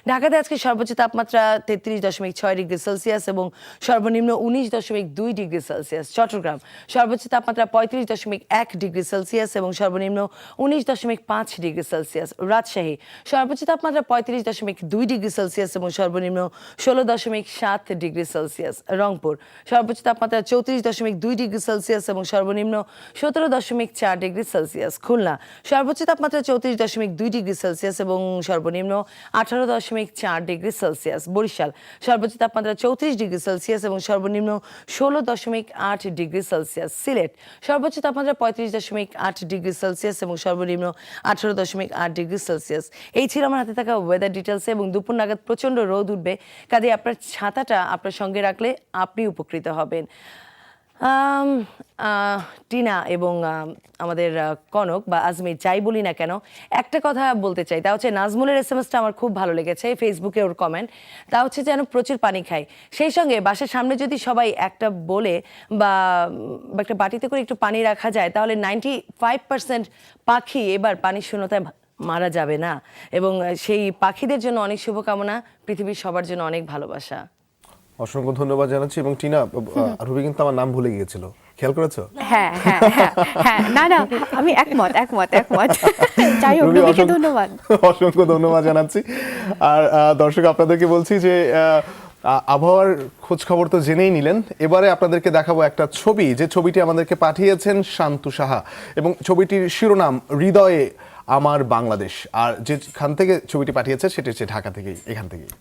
ঢাকাতে আজকে সর্বোচ্চ তাপমাত্রা 33.6 ডিগ্রি সেলসিয়াস এবং সর্বনিম্ন 19.2 ডিগ্রি সেলসিয়াস। চট্টগ্রাম সর্বোচ্চ তাপমাত্রা 35.1 ডিগ্রি সেলসিয়াস এবং সর্বনিম্ন 19.5 ডিগ্রি সেলসিয়াস। রাজশাহী সর্বোচ্চ তাপমাত্রা 35.2 ডিগ্রি সেলসিয়াস এবং সর্বনিম্ন 16.7 ডিগ্রি সেলসিয়াস। রংপুর সর্বোচ্চ তাপমাত্রা 34.2 ডিগ্রি সেলসিয়াস এবং সর্বনিম্ন 17.4 ডিগ্রি সেলসিয়াস। খুলনা সর্বোচ্চ তাপমাত্রা 34.2 ডিগ্রি সেলসিয়াস এবং সর্বনিম্ন 18.4 ডিগ্রি সেলসিয়াস। বরিশাল সর্বোচ্চ তাপমাত্রা 34 ডিগ্রি সেলসিয়াস এবং সর্বনিম্ন 16.8 ডিগ্রি সেলসিয়াস। সিলেট সর্বোচ্চ তাপমাত্রা 35.8 ডিগ্রি সেলসিয়াস এবং সর্বনিম্ন 18.8 ডিগ্রি সেলসিয়াস। এই ছিল আমার হাতে থাকা ওয়েদার ডিটেলস এবং দুপুর নাগাদ প্রচন্ড রোদ উঠবে, কাজে আপনার ছাতাটা আপনার সঙ্গে রাখলে আপনি উপকৃত হবেন। টিনা এবং আমাদের কনক বা আজমির যাই বলি না কেন, একটা কথা বলতে চাই, তা হচ্ছে নাজমুলের এসএমএসটা আমার খুব ভালো লেগেছে, ফেসবুকে ওর কমেন্ট, তা হচ্ছে যেন প্রচুর পানি খাই। সেই সঙ্গে বাসার সামনে যদি সবাই একটা বলে বা একটা বাটিতে করে একটু পানি রাখা যায়, তাহলে 95% পাখি এবার পানির শূন্যতায় মারা যাবে না। এবং সেই পাখিদের জন্য অনেক শুভকামনা, পৃথিবীর সবার জন্য অনেক ভালোবাসা। অসংখ্য ধন্যবাদ জানাচ্ছি। এবং টিনা, রুবি কিন্তু আমার নাম ভুলে গিয়েছিল, খেয়াল করেছো? হ্যাঁ হ্যাঁ হ্যাঁ হ্যাঁ, না না, আমি একমত একমত একমত। যাই হোক, রুবি, রুবিকে ধন্যবাদ। অসংখ্য ধন্যবাদ জানাচ্ছি। আর দর্শক, আপনাদেরকে বলছি যে আবহাওয়ার খোঁজ খবর তো জেনেই নিলেন, এবারে আপনাদেরকে দেখাবো একটা ছবি, যে ছবিটি আমাদেরকে পাঠিয়েছেন শান্তু সাহা, এবং ছবিটির শিরোনাম হৃদয়ে আমার বাংলাদেশ। আর যেখান থেকে ছবিটি পাঠিয়েছে সেটি হচ্ছে ঢাকা থেকেই, এখান থেকেই।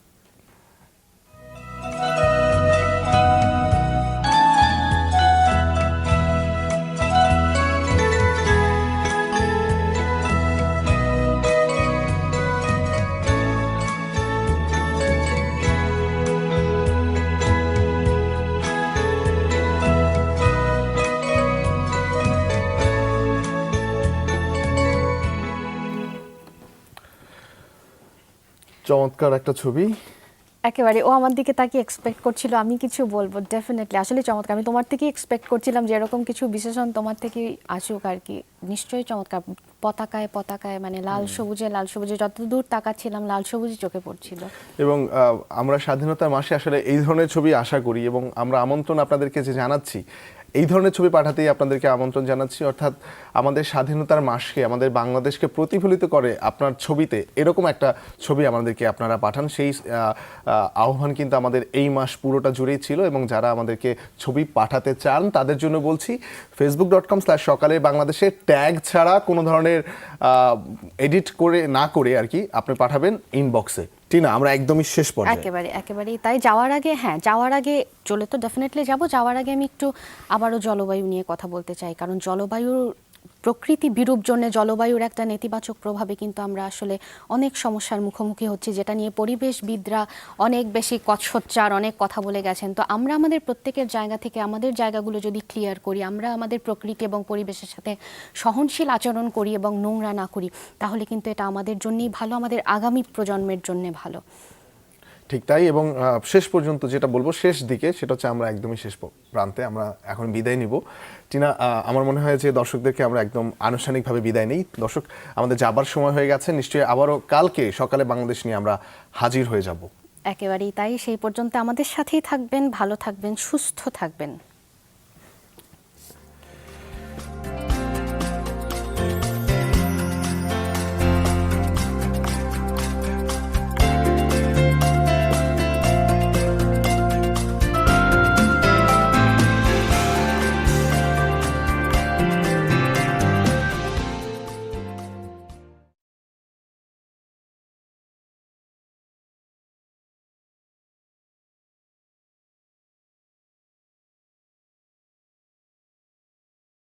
চমৎকার একটা ছবি। একেবারে, ও আমার দিকে তাকিয়ে এক্সপেক্ট করছিল আমি কিছু বলবো। ডেফিনেটলি, আসলে চমৎকার। আমি তোমার থেকেই এক্সপেক্ট করছিলাম যে এরকম কিছু বিশেষণ তোমার থেকেই আসুক আর কি। নিশ্চয়ই চমৎকার। পতাকায় পতাকায়, মানে লাল সবুজে লাল সবুজে, যতদূর তাকাচ্ছিলাম লাল সবুজই চোখে পড়ছিল। এবং আমরা স্বাধীনতার মাসে আসলে এই ধরনের ছবি আশা করি, এবং আমরা আমন্ত্রণ আপনাদেরকে যে জানাচ্ছি, এই ধরনের ছবি পাঠাতেই আপনাদেরকে আমন্ত্রণ জানাচ্ছি। অর্থাৎ আমাদের স্বাধীনতার মাসকে, আমাদের বাংলাদেশকে প্রতিফলিত করে আপনার ছবিতে এরকম একটা ছবি আমাদেরকে আপনারা পাঠান। সেই আহ্বান কিন্তু আমাদের এই মাস পুরোটা জুড়েই ছিল, এবং যারা আমাদেরকে ছবি পাঠাতে চান তাদের জন্য বলছি, facebook.com/সকালে বাংলাদেশে ট্যাগ ছাড়া কোনো ধরনের এডিট করে না করে আর কি আপনি পাঠাবেন ইনবক্সে। টিনা, আমরা একদমই শেষ পর্যায়ে, একেবারেই তাই। যাওয়ার আগে চলে তো ডেফিনেটলি যাব। যাওয়ার আগে আমি একটু আবারও জলবায়ু নিয়ে কথা বলতে চাই, কারণ জলবায়ুর প্রকৃতি বিরূপ জন্য জলবায়ুর একটা নেতিবাচক প্রভাবে কিন্তু আমরা আসলে অনেক সমস্যার মুখোমুখি হচ্ছি, যেটা নিয়ে পরিবেশবিদরা অনেক বেশি সোচ্চার, অনেক কথা বলে গেছেন। তো আমরা আমাদের প্রত্যেকের জায়গা থেকে আমাদের জায়গাগুলো যদি ক্লিয়ার করি, আমরা আমাদের প্রকৃতি এবং পরিবেশের সাথে সহনশীল আচরণ করি এবং নোংরা না করি, তাহলে কিন্তু এটা আমাদের জন্যই ভালো, আমাদের আগামী প্রজন্মের জন্য ভালো। ঠিক তাই। এবং শেষ পর্যন্ত যেটা বলবো, শেষ দিকে, সেটা হচ্ছে আমরা একদমই শেষ প্রান্তে, আমরা এখন বিদায় নিব। টিনা, আমার মনে হয় যে দর্শকদেরকে আমরা একদম আনুষ্ঠানিকভাবে বিদায় নেই। দর্শক, আমাদের যাবার সময় হয়ে গেছে, নিশ্চয়ই আবারও কালকে সকালে বাংলাদেশ নিয়ে আমরা হাজির হয়ে যাব। একেবারেই তাই। সেই পর্যন্ত আমাদের সাথেই থাকবেন, ভালো থাকবেন, সুস্থ থাকবেন।